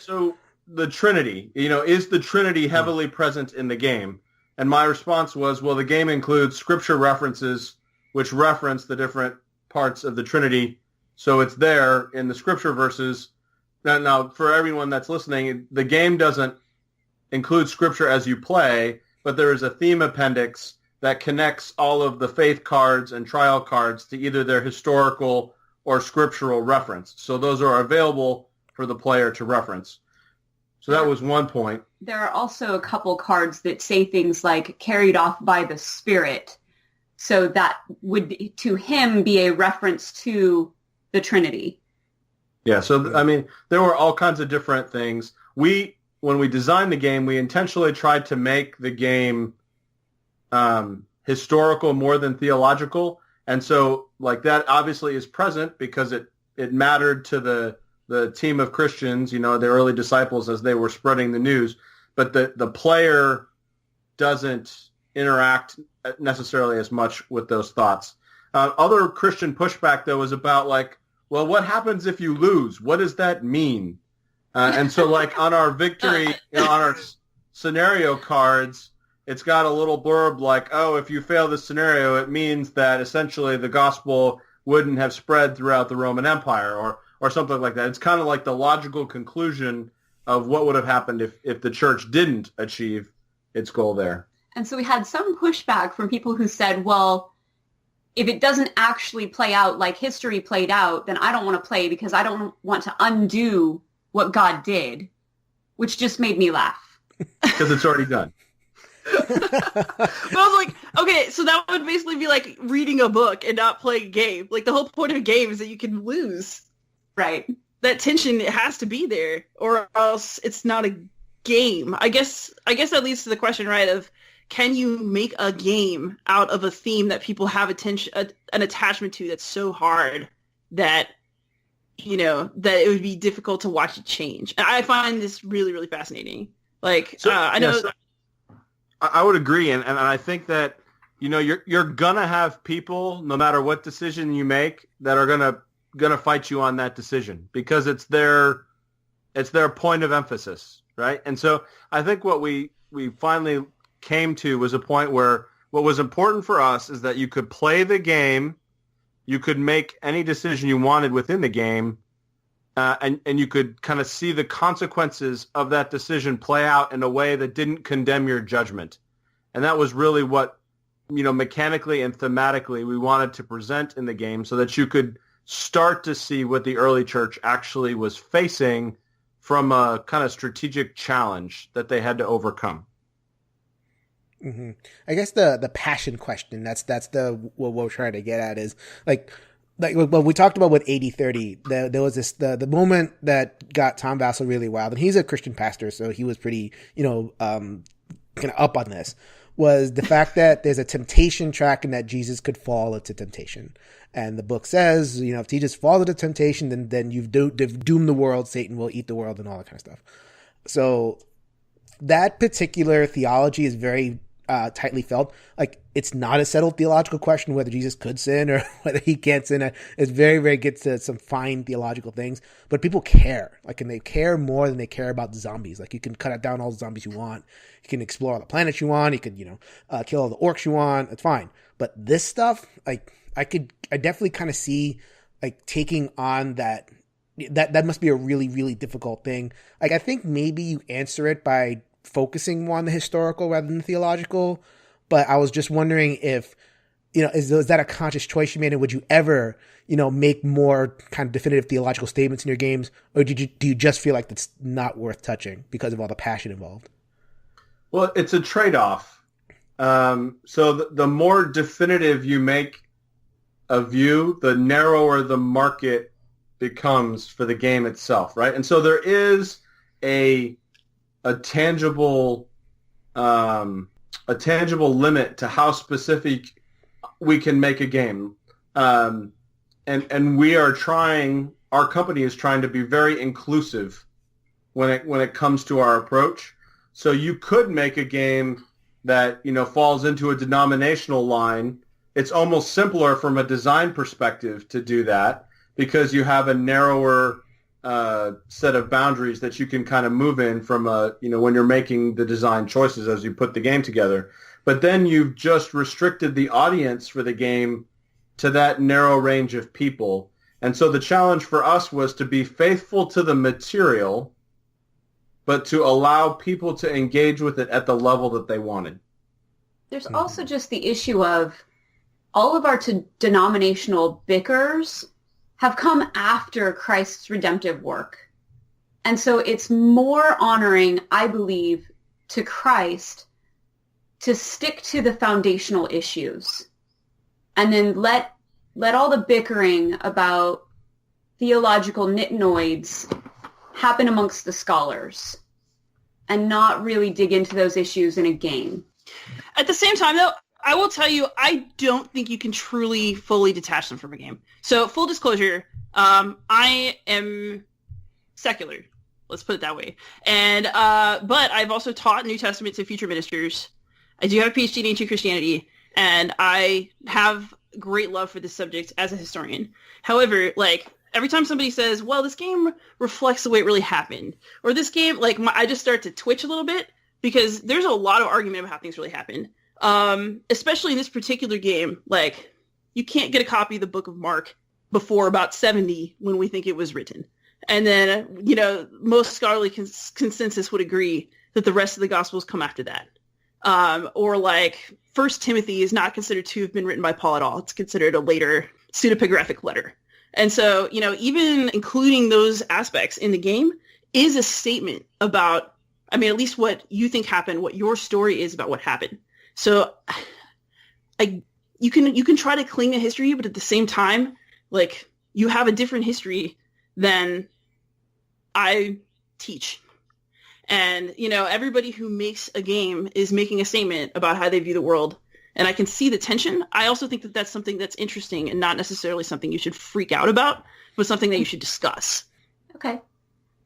S4: So the Trinity, is the Trinity heavily present in the game? And my response was, well, the game includes scripture references which reference the different parts of the Trinity. So it's there in the scripture verses. Now, for everyone that's listening, the game doesn't include scripture as you play, but there is a theme appendix that connects all of the faith cards and trial cards to either their historical or scriptural reference. So those are available for the player to reference. So that was one point.
S6: There are also a couple cards that say things like carried off by the Spirit. So that would, to him, be a reference to the Trinity.
S4: Yeah, so, I mean, there were all kinds of different things. When we designed the game, we intentionally tried to make the game historical more than theological. And so, like, that obviously is present because it mattered to the team of Christians, the early disciples as they were spreading the news. But the player doesn't interact necessarily as much with those thoughts. Other Christian pushback, though, is about, like, well, what happens if you lose? What does that mean? And so, like, on our victory, on our scenario cards, it's got a little blurb like, oh, if you fail this scenario, it means that essentially the gospel wouldn't have spread throughout the Roman Empire or something like that. It's kind of like the logical conclusion of what would have happened if the church didn't achieve its goal there.
S6: And so we had some pushback from people who said, well, if it doesn't actually play out like history played out, then I don't want to play because I don't want to undo what God did, which just made me laugh.
S4: Because it's already done.
S3: But I was like, okay, so that would basically be like reading a book and not playing a game. Like, the whole point of a game is that you can lose.
S6: Right.
S3: That tension, it has to be there, or else it's not a game. I guess that leads to the question, right, of can you make a game out of a theme that people have an attachment to that's so hard that, that it would be difficult to watch it change? And I find this really, really fascinating. Like, so, I know...
S4: So I would agree, and I think that, you're gonna have people, no matter what decision you make, that are gonna fight you on that decision because it's their point of emphasis, right? And so I think what we finally came to was a point where what was important for us is that you could play the game, you could make any decision you wanted within the game, and you could kind of see the consequences of that decision play out in a way that didn't condemn your judgment. And that was really what, mechanically and thematically we wanted to present in the game so that you could start to see what the early church actually was facing from a kind of strategic challenge that they had to overcome.
S2: Mm-hmm. I guess the passion question, that's what we're trying to get at is like what we talked about with 80-30, there was the moment that got Tom Vassell really wild, and he's a Christian pastor, so he was pretty, kind of up on this, was the fact that there's a temptation track and that Jesus could fall into temptation. And the book says, if Jesus falls into temptation, then you've doomed the world, Satan will eat the world and all that kind of stuff. So that particular theology is very tightly felt. Like, it's not a settled theological question whether Jesus could sin or whether he can't sin. It's very, very gets to some fine theological things, but people care. Like, and they care more than they care about the zombies. Like, you can cut down all the zombies you want. You can explore all the planets you want. You could, kill all the orcs you want. It's fine. But this stuff, like, I definitely kind of see, like, taking on that must be a really, really difficult thing. Like, I think maybe you answer it by focusing more on the historical rather than the theological, but I was just wondering if, is that a conscious choice you made, and would you ever, make more kind of definitive theological statements in your games, or do you just feel like that's not worth touching because of all the passion involved?
S4: Well, it's a trade-off. So the more definitive you make a view, the narrower the market becomes for the game itself, right? And so there is a tangible limit to how specific we can make a game, and we are trying
S5: our company is trying to be very inclusive when it comes to our approach. So you could make a game that, falls into a denominational line. It's almost simpler from a design perspective to do that because you have a narrower set of boundaries that you can kind of move in from when you're making the design choices as you put the game together. But then you've just restricted the audience for the game to that narrow range of people. And so the challenge for us was to be faithful to the material, but to allow people to engage with it at the level that they wanted.
S6: There's also just the issue of all of our denominational bickers have come after Christ's redemptive work. And so it's more honoring, I believe, to Christ to stick to the foundational issues and then let all the bickering about theological nitnoids happen amongst the scholars and not really dig into those issues in a game.
S3: At the same time, though, I will tell you, I don't think you can truly fully detach them from a game. So, full disclosure, I am secular. Let's put it that way. And but I've also taught New Testament to future ministers. I do have a PhD in ancient Christianity, and I have great love for this subject as a historian. However, every time somebody says, well, this game reflects the way it really happened, or this game, I just start to twitch a little bit because there's a lot of argument about how things really happened. Especially in this particular game, you can't get a copy of the Book of Mark before about 70 when we think it was written. And then, most scholarly consensus would agree that the rest of the Gospels come after that. Or First Timothy is not considered to have been written by Paul at all. It's considered a later pseudepigraphic letter. And so, even including those aspects in the game is a statement about, at least what you think happened, what your story is about what happened. So you can try to cling to history, but at the same time, you have a different history than I teach. And, everybody who makes a game is making a statement about how they view the world. And I can see the tension. I also think that that's something that's interesting and not necessarily something you should freak out about, but something that you should discuss.
S6: Okay.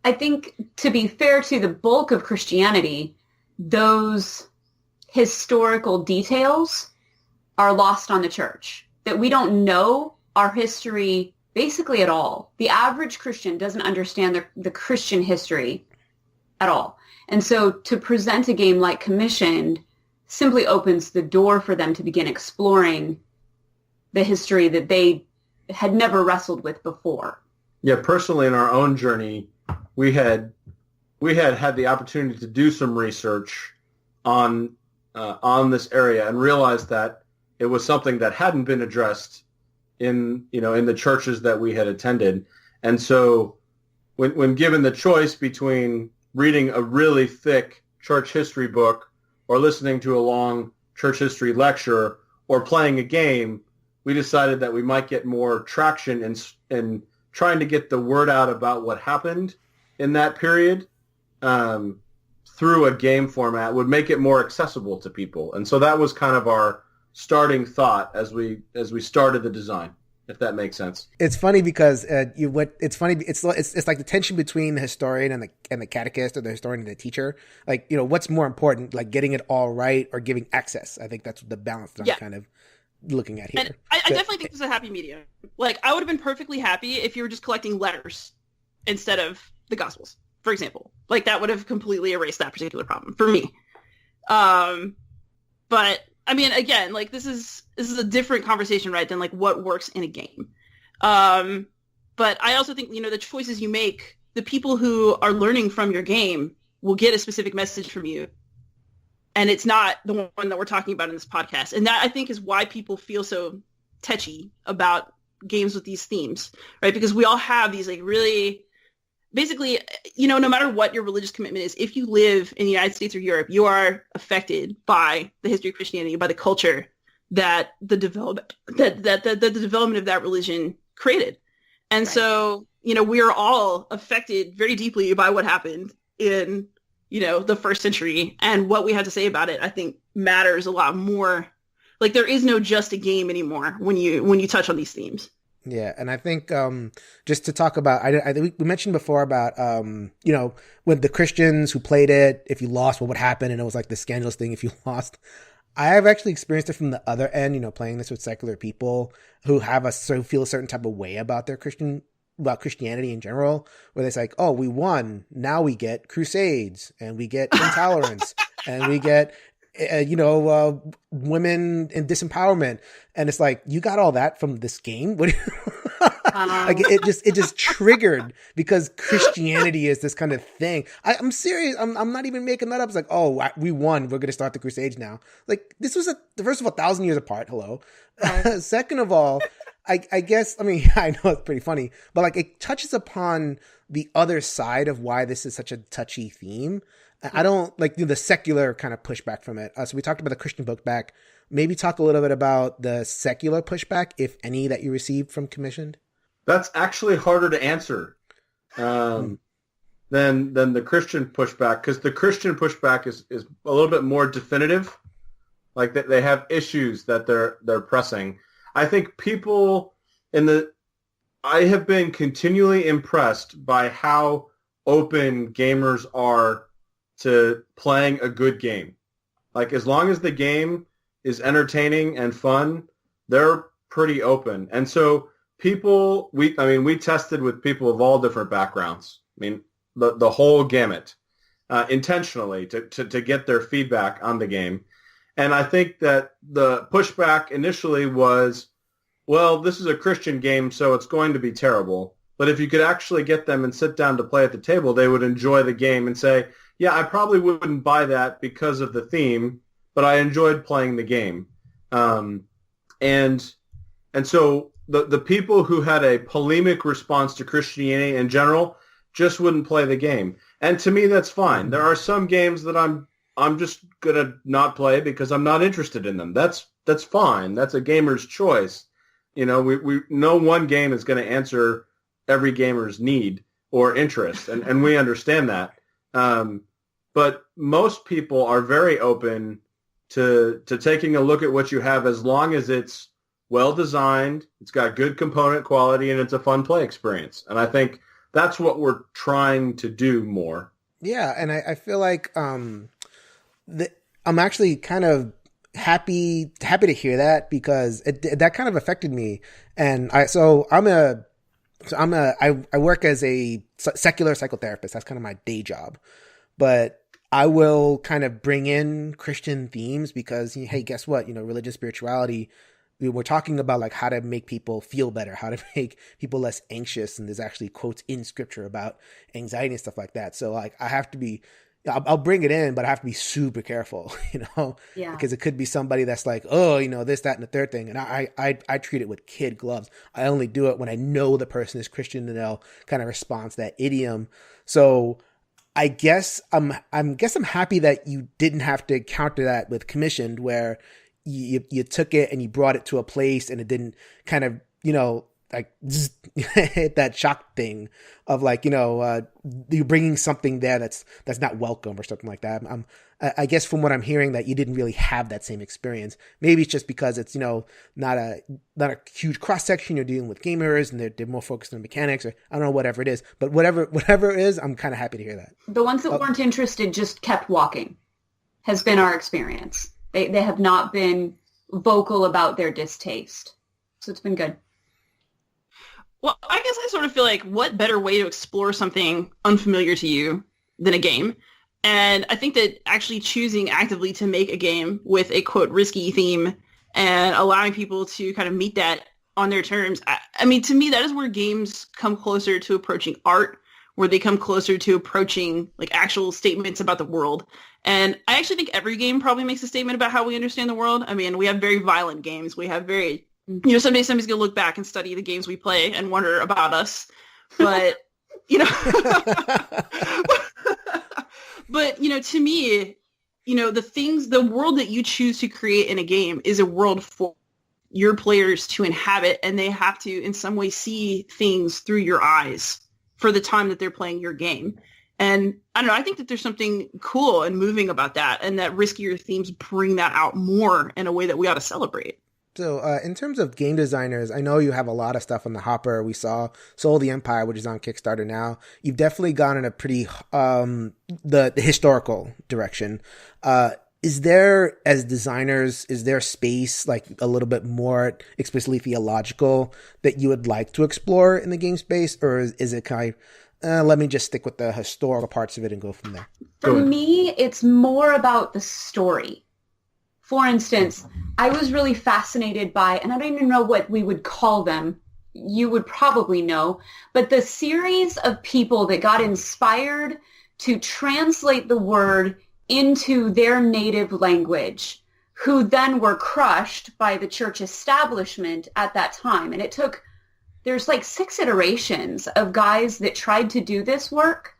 S6: I think, to be fair to the bulk of Christianity, those historical details are lost on the church, that we don't know our history basically at all. The average Christian doesn't understand the Christian history at all. And so to present a game like Commissioned simply opens the door for them to begin exploring the history that they had never wrestled with before.
S5: Yeah, personally in our own journey, we had the opportunity to do some research on this area and realized that it was something that hadn't been addressed in the churches that we had attended. And so when given the choice between reading a really thick church history book or listening to a long church history lecture or playing a game, we decided that we might get more traction in trying to get the word out about what happened in that period through a game format would make it more accessible to people. And so that was kind of our starting thought as we started the design, if that makes sense.
S2: It's funny because it's like the tension between the historian and the catechist, or the historian and the teacher. What's more important, getting it all right or giving access? I think that's the balance that I'm kind of looking at here.
S3: And I definitely think there's a happy medium. I would have been perfectly happy if you were just collecting letters instead of the Gospels, for example. That would have completely erased that particular problem for me. But again, this is a different conversation, right, than what works in a game. But I also think, the choices you make, the people who are learning from your game will get a specific message from you. And it's not the one that we're talking about in this podcast. And that, I think, is why people feel so touchy about games with these themes, right? Because we all have these really, basically, no matter what your religious commitment is, if you live in the United States or Europe, you are affected by the history of Christianity, by the culture that the development of that religion created. And right. So, we are all affected very deeply by what happened in, the first century, and what we have to say about it, I think, matters a lot more. There is no just a game anymore when you touch on these themes.
S2: Yeah, and I think just to talk about, we mentioned before about when the Christians who played it, if you lost, what would happen, and it was like the scandalous thing if you lost. I have actually experienced it from the other end, playing this with secular people who have feel a certain type of way about their Christianity in general, where it's like, oh, we won, now we get crusades and we get intolerance and we get women and disempowerment, and it's like, you got all that from this game? What? Like it just triggered because Christianity is this kind of thing. I'm serious. I'm not even making that up. It's like, oh, we won. We're going to start the Crusades now. Like, this was first of all, 1,000 years apart. Hello. Second of all, I guess, I mean, I know it's pretty funny, but like it touches upon the other side of why this is such a touchy theme. I don't like the secular kind of pushback from it. So we talked about the Christian book back. Maybe talk a little bit about the secular pushback, if any, that you received from Commissioned.
S4: That's actually harder to answer than the Christian pushback, because the Christian pushback is a little bit more definitive. Like they have issues that they're pressing. I think people I have been continually impressed by how open gamers are to playing a good game. Like, as long as the game is entertaining and fun, they're pretty open. And so we tested with people of all different backgrounds. I mean, the whole gamut, intentionally to get their feedback on the game. And I think that the pushback initially was, well, this is a Christian game, so it's going to be terrible. But if you could actually get them and sit down to play at the table, they would enjoy the game and say, yeah, I probably wouldn't buy that because of the theme, but I enjoyed playing the game. And so the people who had a polemic response to Christianity in general just wouldn't play the game. And to me, that's fine. There are some games that I'm just going to not play because I'm not interested in them. That's fine. That's a gamer's choice. We no one game is going to answer every gamer's need or interest, and we understand that. But most people are very open to taking a look at what you have, as long as it's well designed, it's got good component quality, and it's a fun play experience. And I think that's what we're trying to do more.
S2: Yeah, and I feel like I'm actually kind of happy to hear that, because that kind of affected me. And I work as a secular psychotherapist. That's kind of my day job, but I will kind of bring in Christian themes because, hey, guess what? Religion, spirituality, we're talking about like how to make people feel better, how to make people less anxious. And there's actually quotes in scripture about anxiety and stuff like that. So like I have to be, I'll bring it in, but I have to be super careful, because it could be somebody that's like, oh, this, that, and the third thing. And I treat it with kid gloves. I only do it when I know the person is Christian and they'll kind of respond to that idiom. So I guess I'm happy that you didn't have to counter that with Commissioned, where you took it and you brought it to a place and it didn't kind of, like hit that shock thing of like, you're bringing something there that's not welcome or something like that. I guess from what I'm hearing, that you didn't really have that same experience. Maybe it's just because it's, not a huge cross section. You're dealing with gamers and they're more focused on mechanics, or I don't know, whatever it is, but whatever it is, I'm kind of happy to hear that.
S6: The ones that weren't interested just kept walking, has been our experience. They have not been vocal about their distaste. So it's been good.
S3: Well, I guess I sort of feel like, what better way to explore something unfamiliar to you than a game? And I think that actually choosing actively to make a game with a, quote, risky theme and allowing people to kind of meet that on their terms, I mean, to me, that is where games come closer to approaching art, where they come closer to approaching like actual statements about the world. And I actually think every game probably makes a statement about how we understand the world. I mean, we have very violent games. We have very... someday somebody's going to look back and study the games we play and wonder about us. But, but, to me, the world that you choose to create in a game is a world for your players to inhabit, and they have to, in some way, see things through your eyes for the time that they're playing your game. And I don't know, I think that there's something cool and moving about that, and that riskier themes bring that out more in a way that we ought to celebrate.
S2: So in terms of game designers, I know you have a lot of stuff on the hopper. We saw Soul of the Empire, which is on Kickstarter now. You've definitely gone in a pretty the historical direction. Is there, as designers, is there space like a little bit more explicitly theological that you would like to explore in the game space? Or is it kind of, let me just stick with the historical parts of it and go from there?
S6: For me, it's more about the story. For instance, I was really fascinated by, and I don't even know what we would call them, you would probably know, but the series of people that got inspired to translate the word into their native language, who then were crushed by the church establishment at that time. And it took, there's like 6 iterations of guys that tried to do this work.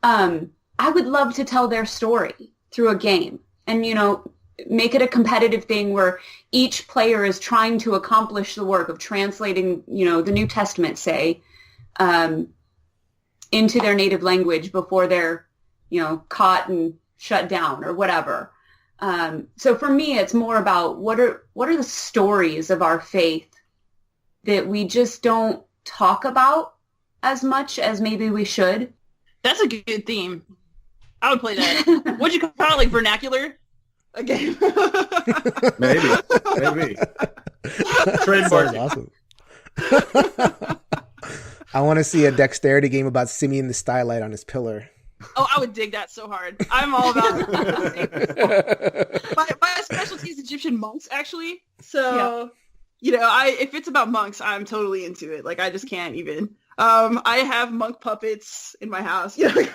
S6: I would love to tell their story through a game and, you know, make it a competitive thing where each player is trying to accomplish the work of translating, you know, the New Testament, say, into their native language before they're, you know, caught and shut down or whatever. So for me, it's more about what are the stories of our faith that we just don't talk about as much as maybe we should.
S3: That's a good theme. I would play that. What'd you call it, like vernacular? A game.
S4: Maybe. Trademark.
S2: Awesome. I want to see a dexterity game about Simeon the Stylite on his pillar.
S3: Oh, I would dig that so hard. I'm all about it. My specialty is Egyptian monks, actually. So, you know, if it's about monks, I'm totally into it. Like, I just can't even. I have monk puppets in my house. You know?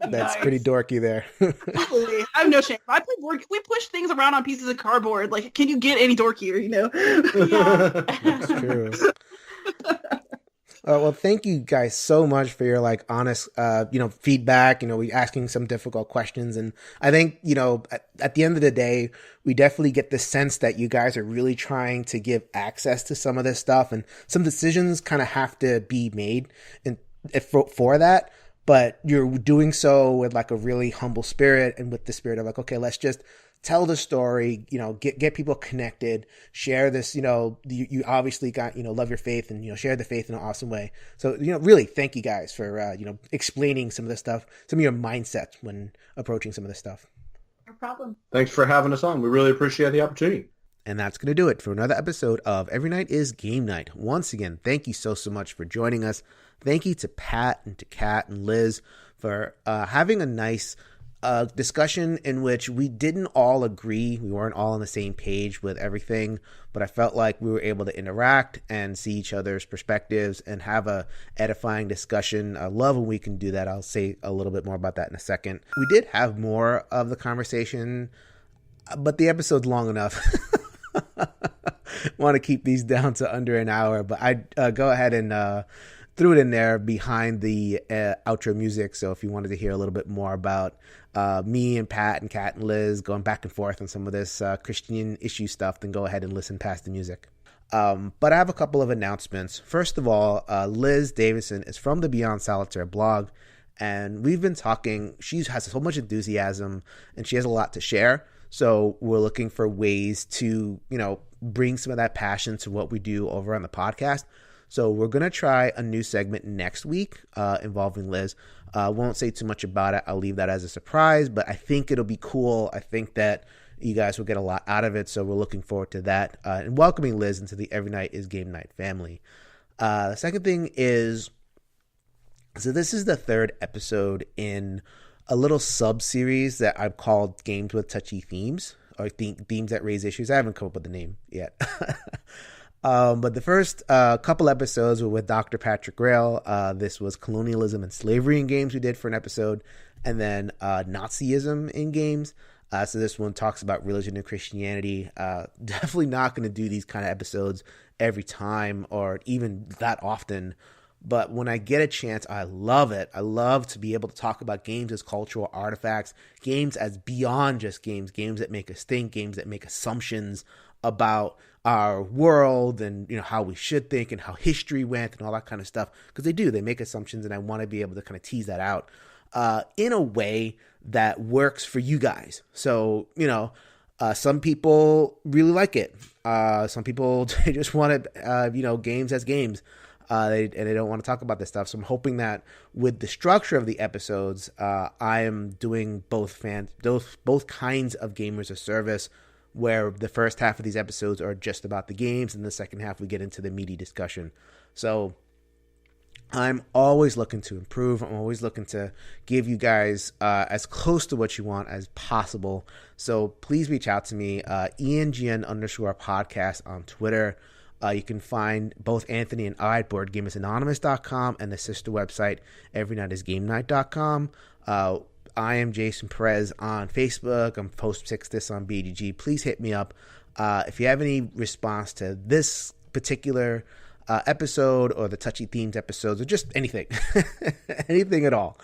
S2: That's pretty dorky there.
S3: Absolutely. I have no shame. I play board. We push things around on pieces of cardboard. Like, can you get any dorkier, you know?
S2: That's true. Well, thank you guys so much for your like honest, feedback. You know, we asking some difficult questions, and I think at the end of the day, we definitely get the sense that you guys are really trying to give access to some of this stuff, and some decisions kind of have to be made, and for that. But you're doing so with like a really humble spirit, and with the spirit of like, okay, let's just tell the story, get people connected, share this, you obviously got, love your faith and, share the faith in an awesome way. So, really thank you guys for, explaining some of this stuff, some of your mindsets when approaching some of this stuff.
S6: No problem.
S4: Thanks for having us on. We really appreciate the opportunity.
S2: And that's going to do it for another episode of Every Night is Game Night. Once again, thank you so much for joining us. Thank you to Pat and to Kat and Liz for having a nice discussion in which we didn't all agree. We weren't all on the same page with everything, but I felt like we were able to interact and see each other's perspectives and have a edifying discussion. I love when we can do that. I'll say a little bit more about that in a second. We did have more of the conversation, but the episode's long enough. Want to keep these down to under an hour, but I go ahead and threw it in there behind the outro music. So if you wanted to hear a little bit more about me and Pat and Kat and Liz going back and forth on some of this Christian issue stuff, then go ahead and listen past the music. But I have a couple of announcements. First of all, Liz Davidson is from the Beyond Solitaire blog, and we've been talking. She has so much enthusiasm and she has a lot to share. So we're looking for ways to, bring some of that passion to what we do over on the podcast. So we're going to try a new segment next week involving Liz. Won't say too much about it. I'll leave that as a surprise, but I think it'll be cool. I think that you guys will get a lot out of it. So we're looking forward to that and welcoming Liz into the Every Night is Game Night family. The second thing is, so this is the third episode in a little sub-series that I've called Games with Touchy Themes, or Themes that Raise Issues. I haven't come up with the name yet. But the first couple episodes were with Dr. Patrick Grail. This was colonialism and slavery in games we did for an episode, and then Nazism in games. So this one talks about religion and Christianity. Definitely not going to do these kind of episodes every time or even that often. But when I get a chance, I love it. I love to be able to talk about games as cultural artifacts, games as beyond just games, games that make us think, games that make assumptions about our world and how we should think and how history went and all that kind of stuff, because they make assumptions, and I want to be able to kind of tease that out in a way that works for you guys. So Some people really like it. Some people they just want it, games as games. They don't want to talk about this stuff. So I'm hoping that with the structure of the episodes, I am doing both kinds of gamers a service, where the first half of these episodes are just about the games, and the second half we get into the meaty discussion. So I'm always looking to improve. I'm always looking to give you guys as close to what you want as possible. So please reach out to me, ENGN_podcast on Twitter. You can find both Anthony and I at BoardGamersAnonymous.com and the sister website, everynightisgamenight.com. I am Jason Perez on Facebook. I'm Post6this on BGG. Please hit me up. If you have any response to this particular episode or the touchy themes episodes or just anything, anything at all,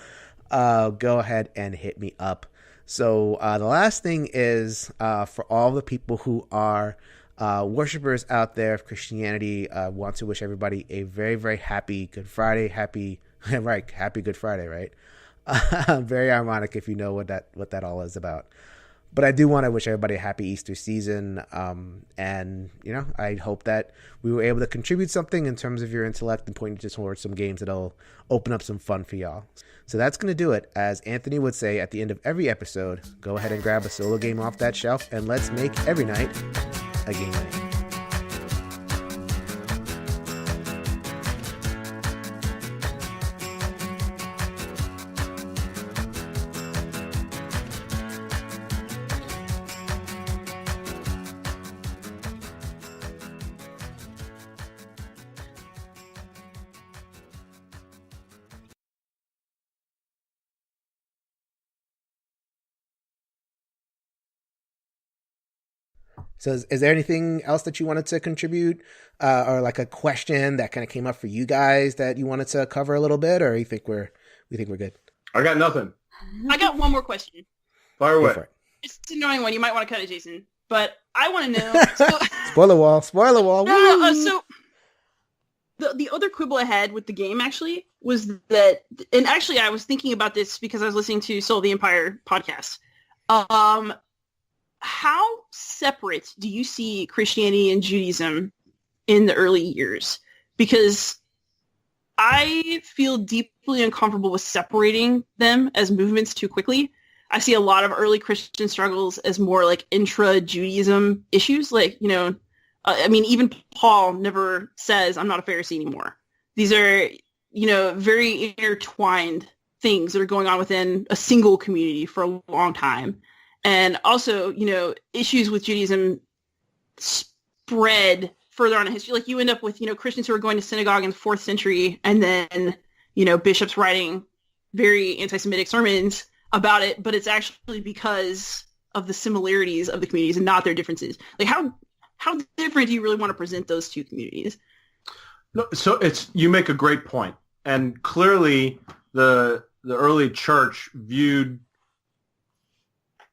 S2: go ahead and hit me up. So the last thing is for all the people who are worshippers out there of Christianity, want to wish everybody a very, very happy Good Friday. Happy Good Friday, right? Very ironic if you know what that all is about. But I do want to wish everybody a happy Easter season. And, I hope that we were able to contribute something in terms of your intellect and point you towards some games that'll open up some fun for y'all. So that's going to do it. As Anthony would say at the end of every episode, go ahead and grab a solo game off that shelf and let's make every night a game night. So is there anything else that you wanted to contribute or like a question that kind of came up for you guys that you wanted to cover a little bit, or you think we're good?
S4: I got nothing.
S3: I got one more question.
S4: Fire away.
S3: It's an annoying one. You might want to cut it, Jason. But I want to know. So,
S2: Spoiler wall.
S3: No. So the other quibble I had with the game actually was that, and actually I was thinking about this because I was listening to Soul of the Empire podcast. How separate do you see Christianity and Judaism in the early years? Because I feel deeply uncomfortable with separating them as movements too quickly. I see a lot of early Christian struggles as more like intra-Judaism issues. Like, even Paul never says, I'm not a Pharisee anymore. These are, very intertwined things that are going on within a single community for a long time. And also, issues with Judaism spread further on in history. Like you end up with, Christians who are going to synagogue in the 4th century and then, bishops writing very anti-Semitic sermons about it, but it's actually because of the similarities of the communities and not their differences. Like how different do you really want to present those two communities?
S4: No, so you make a great point. And clearly the early church viewed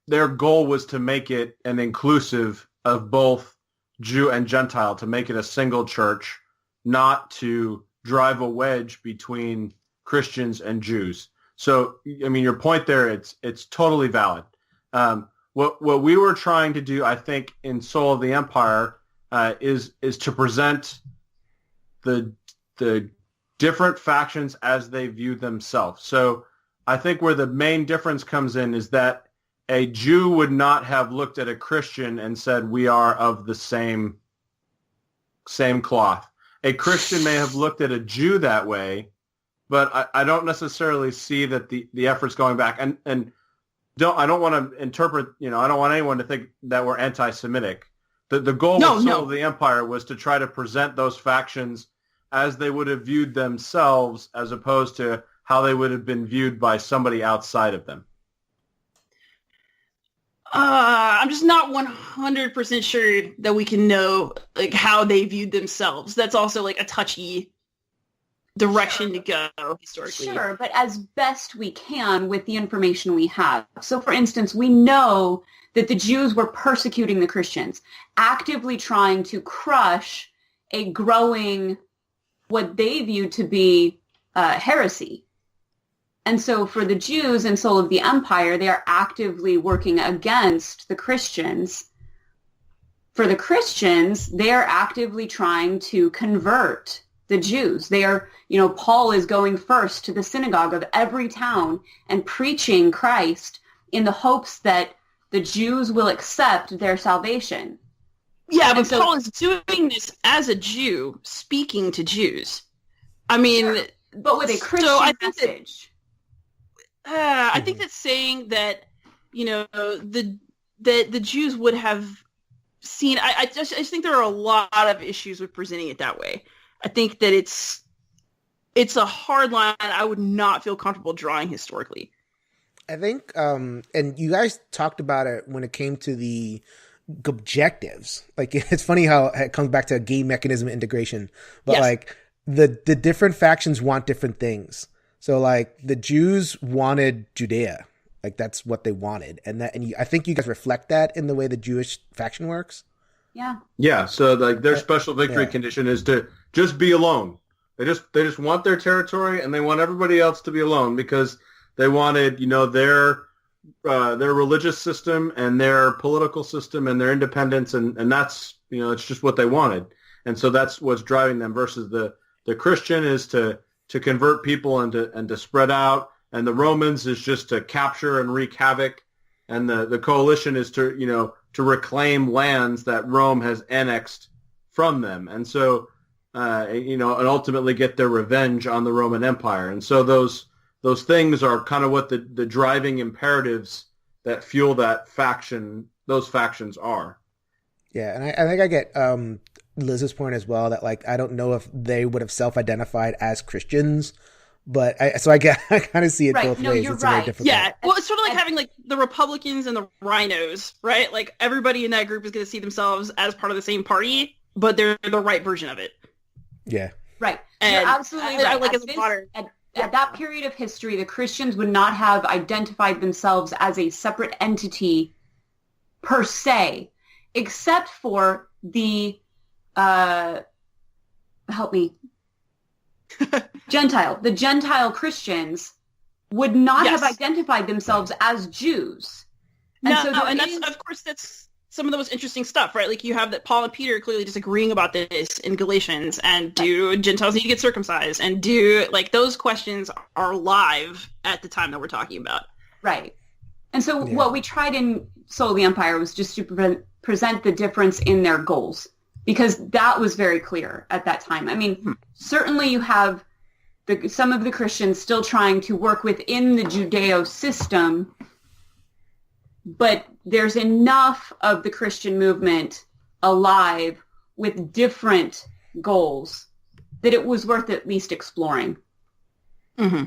S4: their goal was to make it an inclusive of both Jew and Gentile, to make it a single church, not to drive a wedge between Christians and Jews. So, your point there, it's totally valid. What we were trying to do, I think, in Soul of the Empire is to present the different factions as they view themselves. So I think where the main difference comes in is that a Jew would not have looked at a Christian and said, we are of the same cloth. A Christian may have looked at a Jew that way, but I don't necessarily see that the effort's going back. And I don't want to interpret, I don't want anyone to think that we're anti-Semitic. The goal of Soul of the Empire was to try to present those factions as they would have viewed themselves, as opposed to how they would have been viewed by somebody outside of them.
S3: I'm just not 100% sure that we can know like how they viewed themselves. That's also like a touchy direction to go historically.
S6: Sure, but as best we can with the information we have. So for instance, we know that the Jews were persecuting the Christians, actively trying to crush a growing, what they viewed to be heresy. And so for the Jews in Soul of the Empire, they are actively working against the Christians for the Christians, they are actively trying to convert the Jews. They are, Paul is going first to the synagogue of every town and preaching Christ in the hopes that the Jews will accept their salvation.
S3: Yeah, but Paul is doing this as a Jew, speaking to Jews. I mean...
S6: Sure. But with a Christian message.
S3: I think that's saying that, the Jews would have seen... I just think there are a lot of issues with presenting it that way. I think that it's a hard line I would not feel comfortable drawing historically.
S2: I think, and you guys talked about it when it came to the objectives. Like, it's funny how it comes back to a game mechanism integration, but
S3: yes.
S2: Like the different factions want different things. So like the Jews wanted Judea, like that's what they wanted, and I think you guys reflect that in the way the Jewish faction works.
S6: Yeah.
S5: Yeah. So like their special victory condition is to just be alone. They just want their territory, and they want everybody else to be alone because they wanted, their religious system and their political system and their independence, and that's, it's just what they wanted. And so that's what's driving them versus the Christian is to convert people and to spread out, and the Romans is just to capture and wreak havoc, and the coalition is to reclaim lands that Rome has annexed from them. And so, and ultimately get their revenge on the Roman Empire. And so those things are kind of what the driving imperatives that fuel that faction, those factions are.
S2: Yeah, and I think I get Liz's point as well, that like I don't know if they would have self-identified as Christians, but I kind of see it both ways.
S6: You're
S2: it's
S6: right.
S2: very difficult.
S3: Yeah, well, it's sort of like having like the Republicans and the Rhinos, right? Like everybody in that group is going to see themselves as part of the same party, but they're the right version of it.
S2: Yeah.
S6: Right.
S3: And
S6: you're absolutely right.
S3: Like as a modern.
S6: At that period of history, the Christians would not have identified themselves as a separate entity per se, except for the, help me, the Gentile Christians would not have identified themselves as Jews. And
S3: of course, that's some of the most interesting stuff, right? Like you have that Paul and Peter clearly disagreeing about this in Galatians, and do Gentiles need to get circumcised, and those questions are live at the time that we're talking about.
S6: Right. And so what we tried in Soul of the Empire was just to present the difference in their goals, because that was very clear at that time. I mean, certainly you have some of the Christians still trying to work within the Judeo system, but there's enough of the Christian movement alive with different goals that it was worth at least exploring.
S3: Mm-hmm.